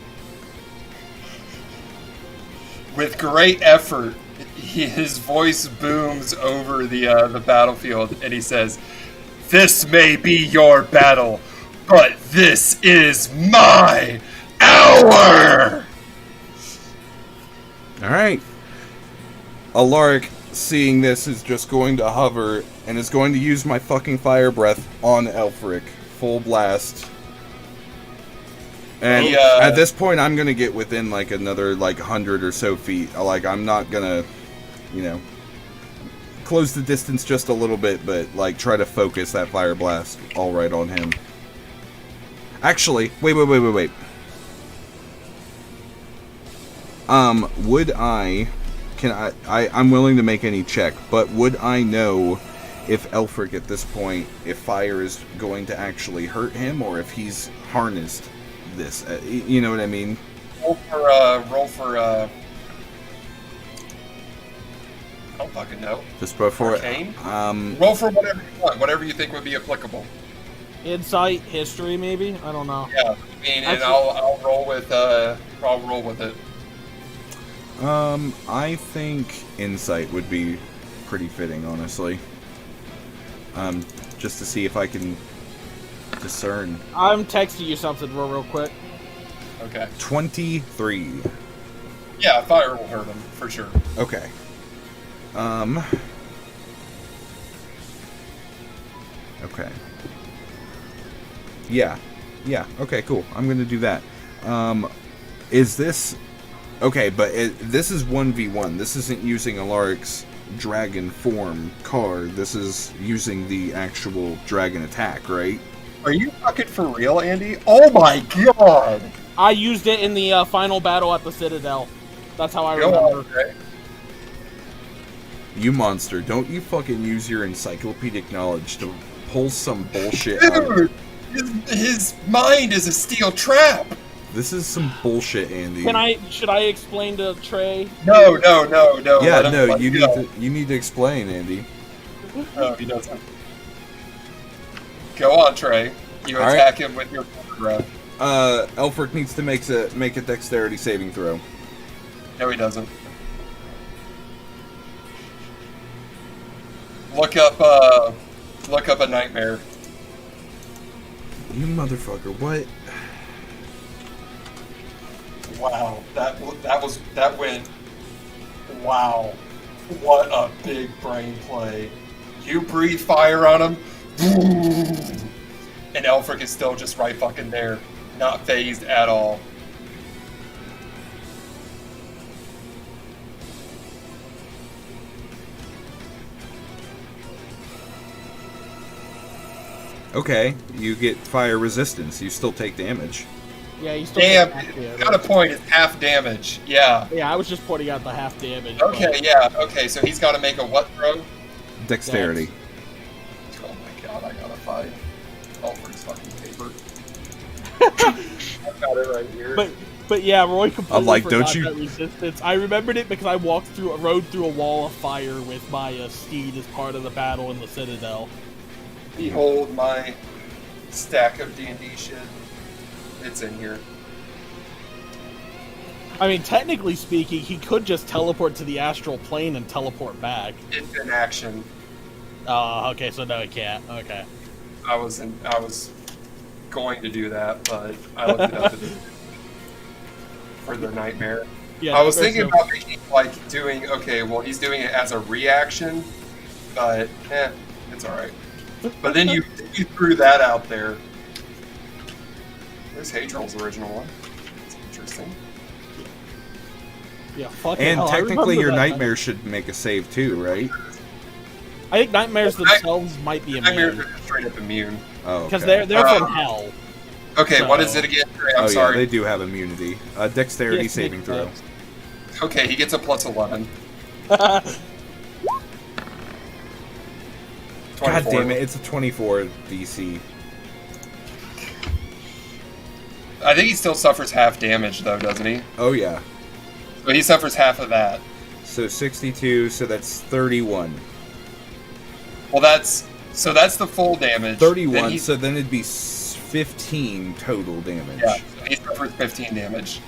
With great effort, his voice booms over the battlefield, and he says, "This may be your battle, but this is my hour!" Alright. Alaric, seeing this, is just going to hover and is going to use my fucking fire breath on Elfric. Full blast. And at this point, I'm going to get within, like, another, like, 100 or so feet. Like, I'm not going to, you know, close the distance just a little bit, but, like, try to focus that fire blast all right on him. Actually, wait. Would I'm willing to make any check, but would I know if Elfric at this point, if fire is going to actually hurt him, or if he's harnessed this? You know what I mean? Roll for, I don't fucking know. Just before Arcane? Roll for whatever you want, whatever you think would be applicable. Insight, history, maybe? I don't know. Yeah, I mean, and I'll roll with it. I think insight would be pretty fitting, honestly. Just to see if I can discern. I'm texting you something real quick. Okay. 23. Yeah, fire will hurt him, for sure. Okay. Okay. Yeah. Okay, cool. I'm gonna do that. Is this... Okay, but this is 1v1. This isn't using Alaric's dragon form card. This is using the actual dragon attack, right? Are you fucking for real, Andy? Oh my god! I used it in the final battle at the Citadel. That's how I remember. Okay. You monster, don't you fucking use your encyclopedic knowledge to pull some bullshit out. Dude! His mind is a steel trap! This is some bullshit, Andy. Should I explain to Trey? No. Yeah, no, you need to explain, Andy. No, he doesn't. Go on, Trey. You attack him with your breath. Elfric needs to make a dexterity saving throw. No, he doesn't. Look up a nightmare. You motherfucker! What? Wow, that went. Wow, what a big brain play! You breathe fire on him, and Elfric is still just right fucking there, not phased at all. Okay, you get fire resistance. You still take damage. Yeah, you still Damn, take half damage. got a point. It's half damage. Yeah. Yeah, I was just pointing out the half damage. Okay, but... yeah. Okay, so he's got to make a what throw? Dexterity. Oh my god, I gotta find Alfred's fucking paper. I've got it right here. But yeah, Roy completely I'm like, forgot don't you- that resistance. I remembered it because I rode through a wall of fire with my steed as part of the battle in the Citadel. Behold my stack of D&D shit. It's in here. I mean, technically speaking, he could just teleport to the astral plane and teleport back. It's in action. Okay, so no, he can't. Okay. I was going to do that, but I looked it up for the nightmare. Yeah, I was thinking about making, like, doing, okay, well, he's doing it as a reaction, but, it's alright. But then you threw that out there. There's Hadriel's original one. That's interesting. Yeah, fucking And hell, I technically, remember your that. nightmare should make a save too, right? I think nightmares themselves might be Nightmares immune are just straight up immune. Oh, because okay. they're from hell. Okay, So- what is it again? I'm Oh sorry. yeah, they do have immunity. Dexterity Yes, saving throw. Okay, he gets a plus 11. God 24. damn it! It's a 24 DC. I think he still suffers half damage, though, doesn't he? Oh yeah. So he suffers half of that. So 62. So that's 31. Well, that's the full damage. 31. Then he- So then it'd be 15 total damage. Yeah, so he suffers 15 damage.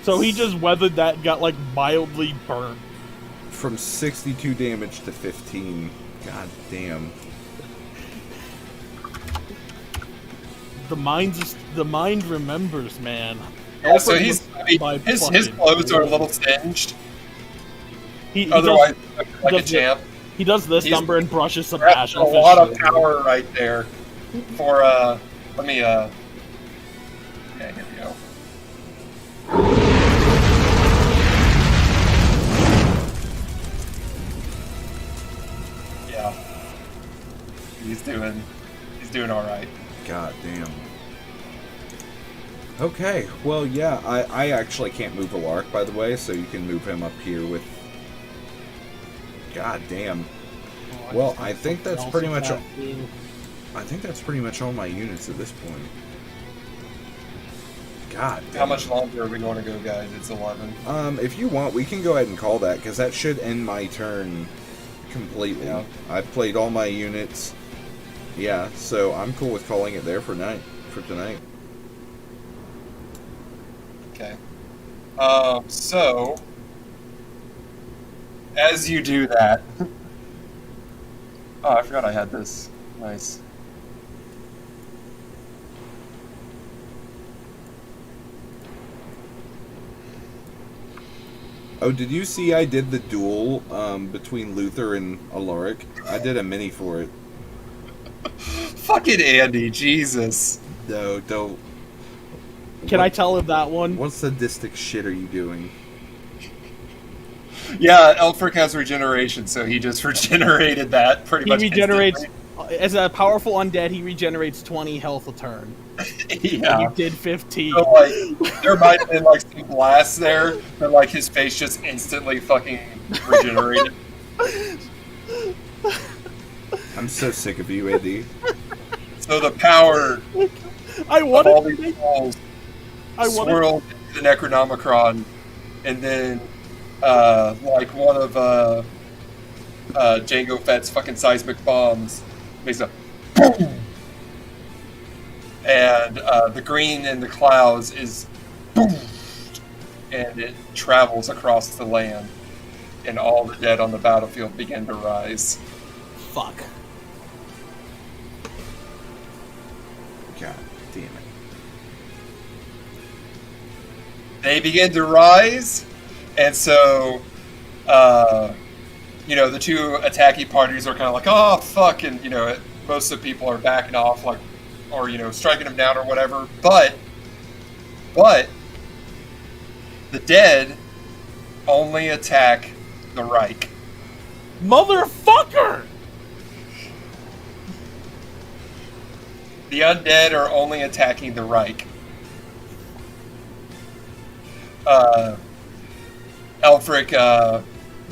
So he just weathered that and got, like, mildly burnt. From 62 damage to 15. God damn. The mind remembers, man. Yeah, so Alfred his was clothes are a little singed. He Otherwise, does, like a does champ. He does this He's- number and brushes some That's ash a off his lot of shoulder. power right there. For let me okay, here we go. Yeah, he's doing all right. God damn. Okay, well, yeah, I actually can't move Alaric, by the way, so you can move him up here with... God damn. Well, I think that's pretty much... I think that's pretty much all my units at this point. God damn. How much longer are we going to go, guys? It's 11. If you want, we can go ahead and call that, because that should end my turn completely. Yeah. I've played all my units. Yeah, so I'm cool with calling it there for tonight. Okay. So, as you do that... Oh, I forgot I had this. Nice. Oh, did you see I did the duel between Luther and Alaric? I did a mini for it. Fucking Andy, Jesus. No, don't. Can I tell him that one? What sadistic shit are you doing? Yeah, Elfric has regeneration, so he just regenerated that pretty He much regenerates, instantly. as a powerful undead, he regenerates 20 health a turn. Yeah. And he did 15. So, like, there might have been, like, some blasts there, but, like, his face just instantly fucking regenerated. I'm so sick of you, Andy. So the power I of wanted all to these make, souls I wanted, swirled into the Necronomicron, and then, like, one of, Jango Fett's fucking seismic bombs makes a boom! And, the green in the clouds is boom! And it travels across the land, and all the dead on the battlefield begin to rise. fuck. God damn it. They begin to rise, and so, you know, the two attacking parties are kind of like, oh, fuck, and, you know, most of the people are backing off, like, or, you know, striking them down or whatever, but, the dead only attack the Reich. Motherfucker! The undead are only attacking the Reich. Elfric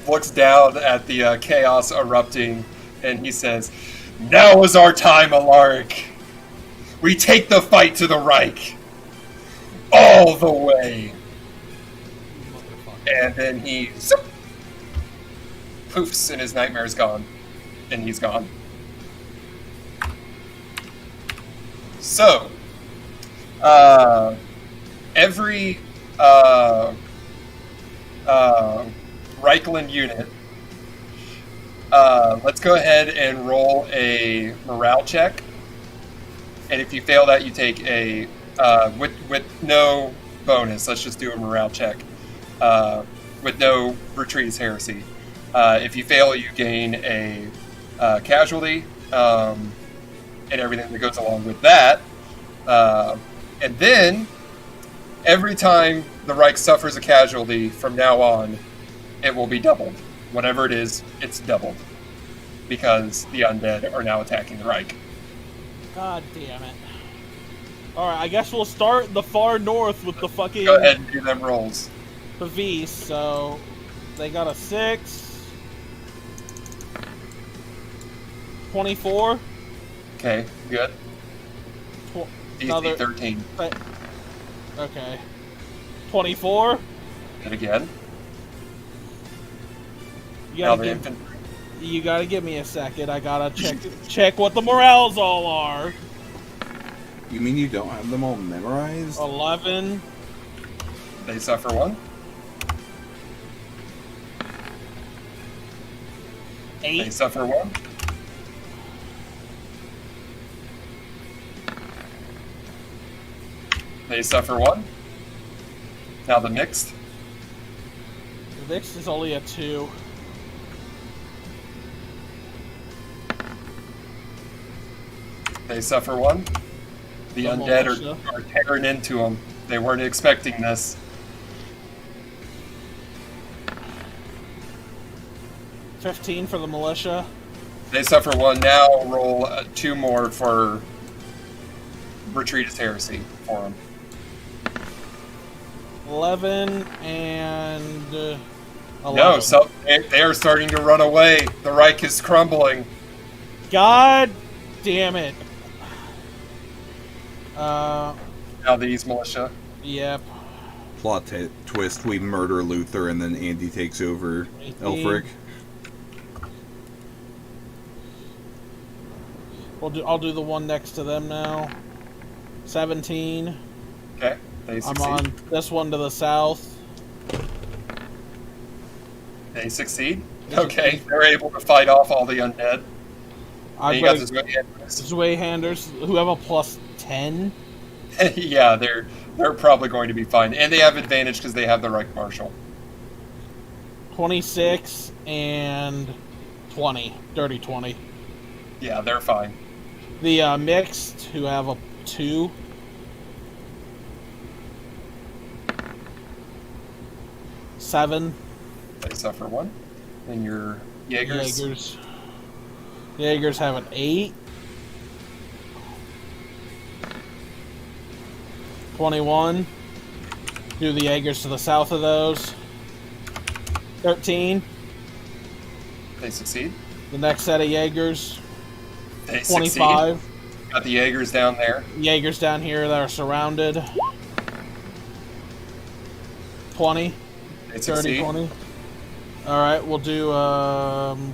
looks down at the chaos erupting, and he says, "Now is our time, Alaric. We take the fight to the Reich. All the way." And then he zoop, poofs, and his nightmare's gone. And he's gone. So, every Reichland unit, let's go ahead and roll a morale check. And if you fail that, you take a, with no bonus, let's just do a morale check, with no retreat is heresy. If you fail, you gain a casualty, and everything that goes along with that. And then, every time the Reich suffers a casualty from now on, it will be doubled. Whatever it is, it's doubled. Because the undead are now attacking the Reich. God damn it. Alright, I guess we'll start the far north with the fucking... Go ahead and do them rolls. The V, so... They got a 6. 24. Okay, good. DC Another... 13. Okay. 24. And again. You Now gotta, the give, infantry. you gotta give me a second. I gotta check what the morales all are. You mean you don't have them all memorized? 11. They suffer 1. 8. They suffer 1. They suffer 1. Now the mixed. The mixed is only a 2. They suffer 1. The undead militia. are tearing into them. They weren't expecting this. 15 for the militia. They suffer 1. Now roll 2 more for retreat as heresy for them. 11 and 11. No, so they are starting to run away. The Reich is crumbling. God damn it. Now these militia. Yep. Plot twist: we murder Luther, and then Andy takes over 18. Elfric. I'll do the one next to them now. 17. Okay, they I'm succeed. on this one to the south. They succeed. Okay, they're able to fight off all the undead. I've You got got the Zweihanders who have a plus 10. yeah, they're probably going to be fine, and they have advantage because they have the Reich Marshal. 26 and 20. Dirty 20. Yeah, they're fine. The mixed who have a 2. Seven. They suffer 1. And your Jaegers. Jaegers have an 8. 21. Do the Jaegers to the south of those. 13. They succeed. The next set of Jaegers. They 25. succeed. Got the Jaegers down there. Jaegers down here that are surrounded. 20. They 30, succeed. 20. Alright, we'll do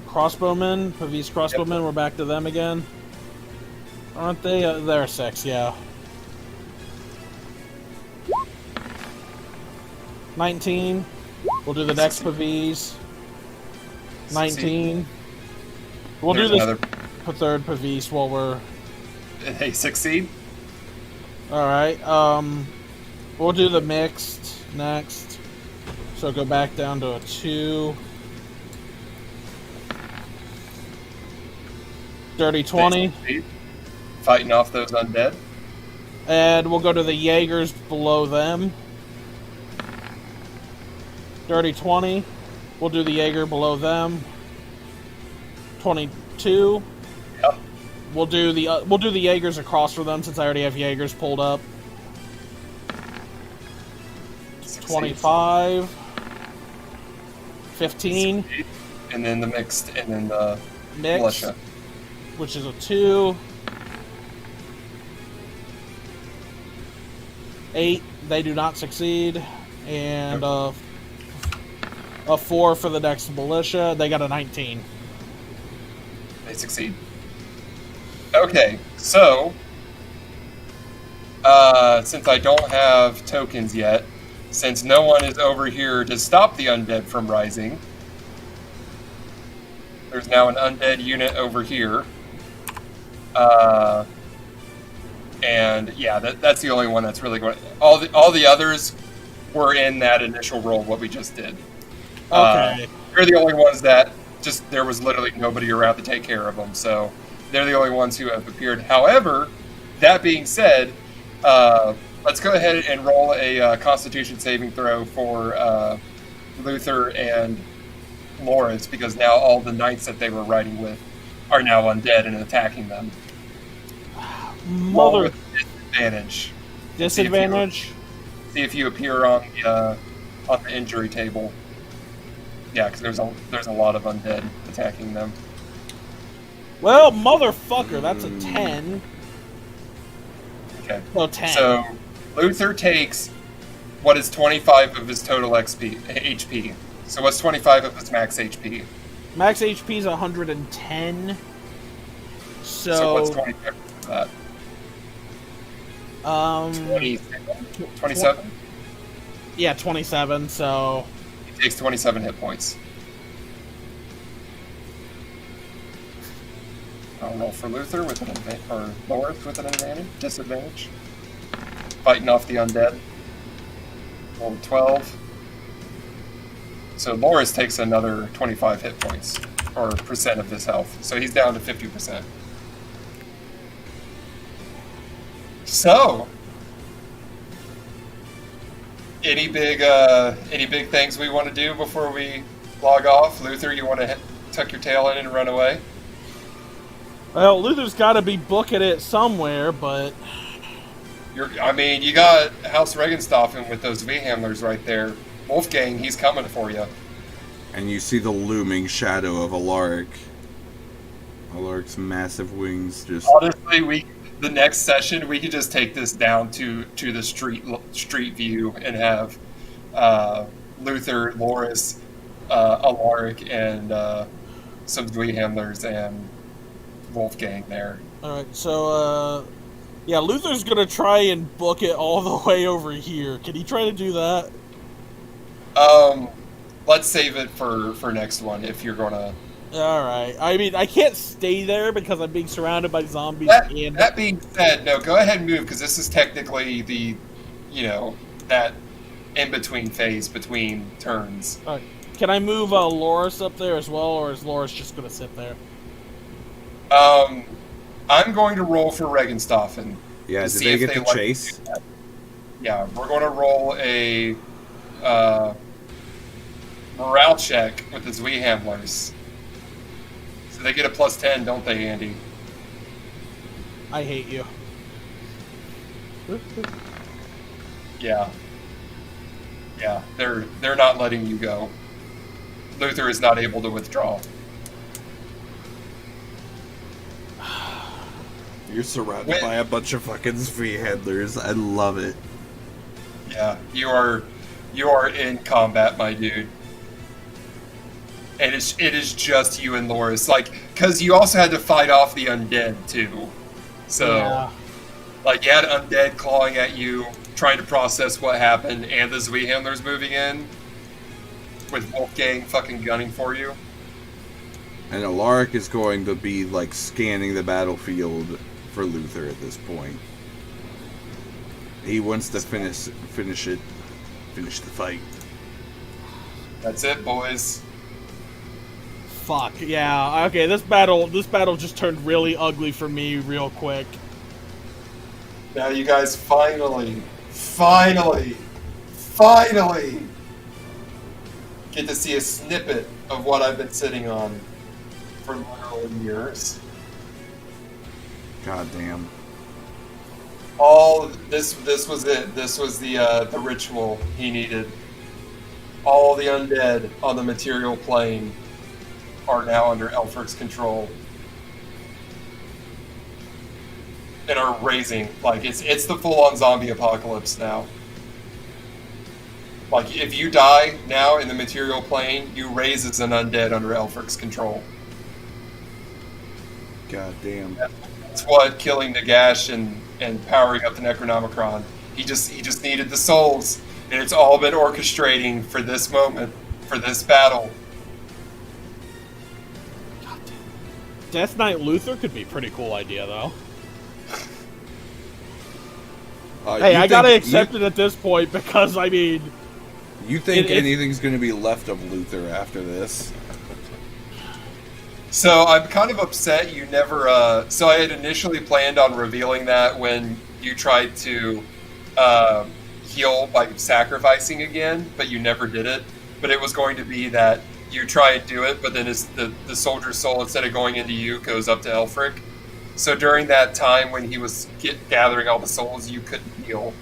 crossbowmen. Pavis crossbowmen, Yep. we're back to them again. Aren't they? They're 6, yeah. 19. We'll do the next Pavis. 19. We'll There's do this another. third Pavis while we're... They succeed. Alright, we'll do the mixed next. So go back down to a 2. Dirty 20. They succeed. Fighting off those undead. And we'll go to the Jaegers below them. Dirty 20. We'll do the Jaeger below them. 22. Yep. We'll do the Jaegers across for them since I already have Jaegers pulled up. Succeed. 25. 15. Succeed. And then the mixed, and then the Mix, militia. which is a 2. 8. They do not succeed. And a 4 for the next militia. They got a 19. They succeed. Okay, so since I don't have tokens yet, since no one is over here to stop the undead from rising, there's now an undead unit over here. And yeah, that's the only one that's really going. All the others were in that initial roll, what we just did. Okay. They're the only ones that just there was literally nobody around to take care of them, so they're the only ones who have appeared. However, that being said, let's go ahead and roll a Constitution saving throw for Luther and Lawrence, because now all the knights that they were riding with are now undead and attacking them. Roll Mother with disadvantage. disadvantage. See if you appear on the injury table. Yeah, because there's a lot of undead attacking them. Well, motherfucker, that's a 10. Okay. Oh, 10. So Luther takes what is 25 of his total HP. So what's 25 of his max HP? Max HP is 110. So what's 25 of that? Um, 27? Yeah, 27. So He takes 27 hit points. I'll roll for Luther with an advantage, or Loris with an advantage, disadvantage. Fighting off the undead. Roll 12. So Loris takes another 25 hit points, or percent of his health. So he's down to 50%. So, any big things we want to do before we log off? Luther, you want to tuck your tail in and run away? well, Luther's got to be booking it somewhere, but You got House Regenstoffen with those V-Hamlers right there. Wolfgang, he's coming for you. And you see the looming shadow of Alaric. Alaric's massive wings just... Honestly, the next session we could just take this down to the street view and have Luther, Loris, Alaric, and some V-Hamlers and Wolfgang there. all right. So yeah, Luther's gonna try and book it all the way over here. Can he try to do that? Let's save it for next one if you're gonna. All right. I mean, I can't stay there because I'm being surrounded by zombies. That being said, no, go ahead and move because this is technically the, that in between phase between turns. All right. Can I move Loris up there as well, or is Loris just gonna sit there? I'm going to roll for Regenstoffen. Yeah, to did see they if get to like chase? Yeah, we're going to roll a morale check with the Zweihamlers. So they get a plus 10, don't they, Andy? I hate you. Yeah. Yeah, they're not letting you go. Luther is not able to withdraw. You're surrounded by a bunch of fucking V-handlers. I love it. Yeah, you are in combat, my dude. And it is just you and Loris, because you also had to fight off the undead too. So, Yeah. you had undead clawing at you, trying to process what happened, and the Zweihamlers moving in, with Wolfgang fucking gunning for you. And Alaric is going to be, scanning the battlefield for Luther at this point. He wants to finish the fight. That's it, boys. Fuck. Yeah. Okay. This battle just turned really ugly for me real quick. Now you guys finally get to see a snippet of what I've been sitting on for literal years. God damn. All this was it. This was the ritual he needed. All the undead on the material plane are now under Elfric's control and are raising. It's the full-on zombie apocalypse now. If you die now in the material plane, you raise as an undead under Elfric's control. God damn. That's what killing Nagash and powering up the Necronomicron. He just needed the souls, and it's all been orchestrating for this moment, for this battle. Death Knight Luther could be a pretty cool idea, though. Hey, I gotta accept it at this point because, I mean... You think anything's going to be left of Luther after this? So I'm kind of upset you never... So I had initially planned on revealing that when you tried to heal by sacrificing again, but you never did it. But it was going to be that you try and do it, but then the soldier's soul, instead of going into you, goes up to Elfric. So during that time when he was gathering all the souls, you couldn't heal.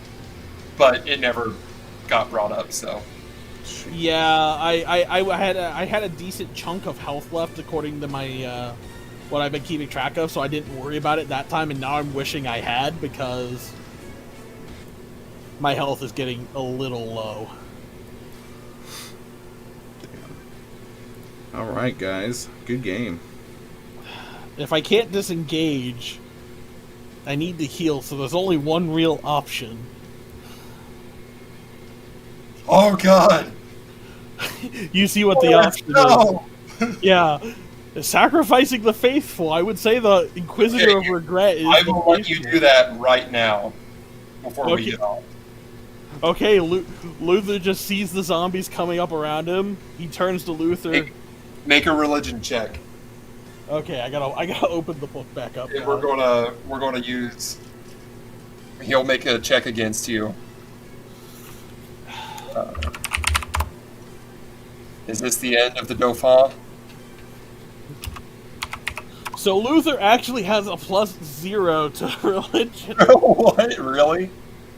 But it never got brought up, so... Yeah, I had a decent chunk of health left according to my what I've been keeping track of, so I didn't worry about it that time, and now I'm wishing I had because my health is getting a little low. Damn. Alright, guys. Good game. If I can't disengage, I need to heal, so there's only one real option. Oh God! You see what the option No! is. Yeah. Sacrificing the faithful. I would say the Inquisitor of Regret is I the will let you faithful. do that right now, before we Okay. get off. Okay, Luther just sees the zombies coming up around him. He turns to Luther. Make a religion check. Okay, I gotta open the book back up. And now. we're gonna use. He'll make a check against you. Is this the end of the Dauphin? So Luther actually has a +0 to religion. What? Really?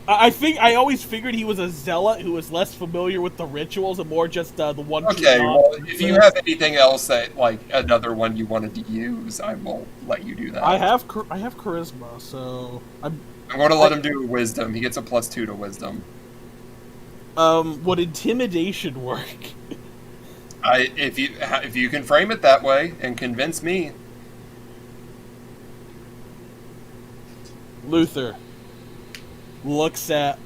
I think I always figured he was a zealot who was less familiar with the rituals and more just the one. Okay. Well, if you have anything else that, like, another one you wanted to use, I will let you do that. I have charisma, so I'm going to let him do wisdom. He gets a +2 to wisdom. Would intimidation work? If you can frame it that way and convince me. Luther looks at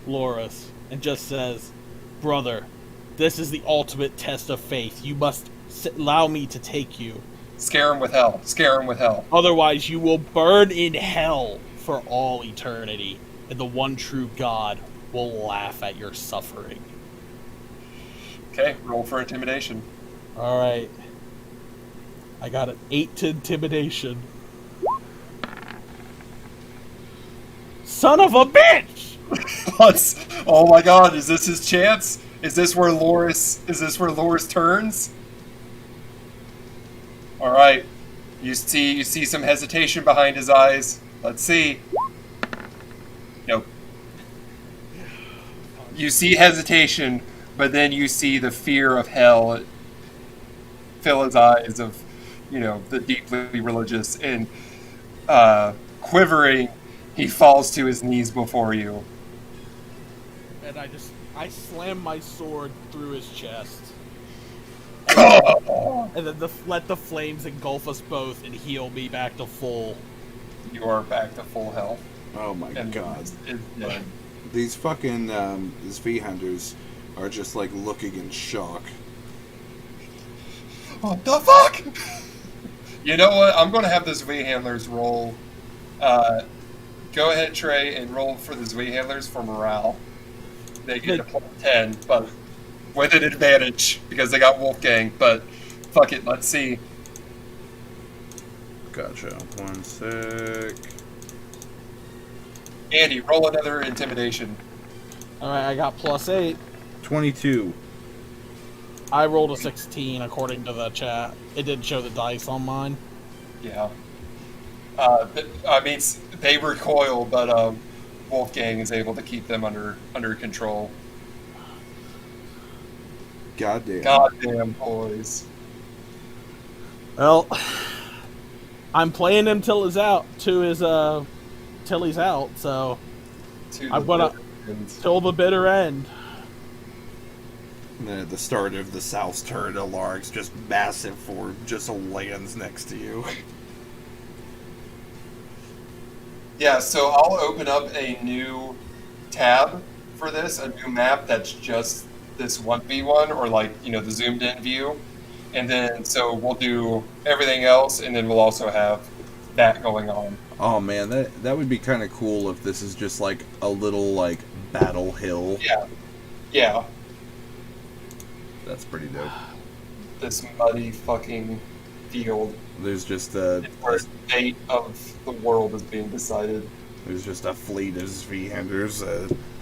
Loris and just says, "Brother, this is the ultimate test of faith. You must allow me to take you. Scare him with hell. Scare him with hell. Otherwise, you will burn in hell for all eternity, and the one true God will laugh at your suffering." Okay, roll for intimidation. All right. I got an 8 to intimidation. Son of a bitch! Oh my God! Is this his chance? Is this where Loris turns? All right. You see some hesitation behind his eyes. Let's see. Nope. You see hesitation, but then you see the fear of hell fill his eyes of, the deeply religious, and quivering, he falls to his knees before you. And I slam my sword through his chest. And then let the flames engulf us both and heal me back to full. You are back to full health. Oh my And God. it's dead. These fucking these V-hunters are just like looking in shock. What the fuck? You know what? I'm going to have the Zui handlers roll. Go ahead, Trey, and roll for the Zui handlers for morale. They get a +10, but with an advantage because they got Wolfgang. But fuck it, let's see. Gotcha. 1 sec. Andy, roll another intimidation. Alright, I got +8. 22. I rolled a 16 according to the chat. It didn't show the dice on mine. Yeah. They recoil, but Wolfgang is able to keep them under control. Goddamn boys. Well, I'm playing him till he's out. Till he's out. So I'm gonna till the bitter end. The start of the South turn, Alaric's just massive for just lands next to you. Yeah, so I'll open up a new tab for this, a new map that's just this 1v1, or the zoomed in view. And then, so we'll do everything else, and then we'll also have that going on. Oh man, that would be kind of cool if this is just like a little battle hill. Yeah. That's pretty dope. This muddy fucking field. There's just where the fate of the world is being decided. There's just a fleet of V-handers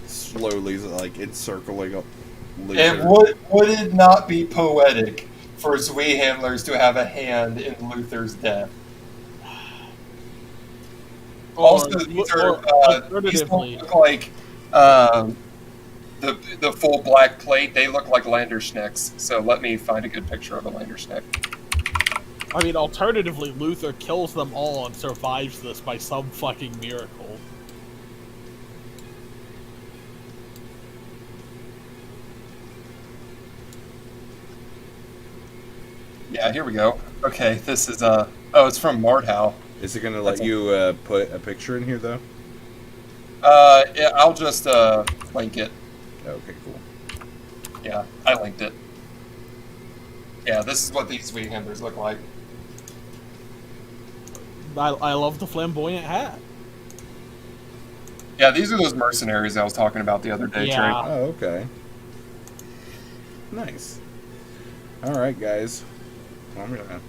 slowly encircling up Luther. And would it not be poetic for Zui handlers to have a hand in Luther's death? Also, these don't look like the full black plate. They look like Landerschnecks. So let me find a good picture of a Landerschneck. I mean, alternatively, Luther kills them all and survives this by some fucking miracle. Yeah, here we go. Okay, this is oh, it's from Mardhau. Is it gonna let you put a picture in here though? Yeah, I'll just link it. Okay, cool. Yeah, I linked it. Yeah, this is what these weekenders look like. I love the flamboyant hat. Yeah, these are those mercenaries I was talking about the other day, Yeah. Trey. Oh, okay. Nice. All right, guys. Well, I'm gonna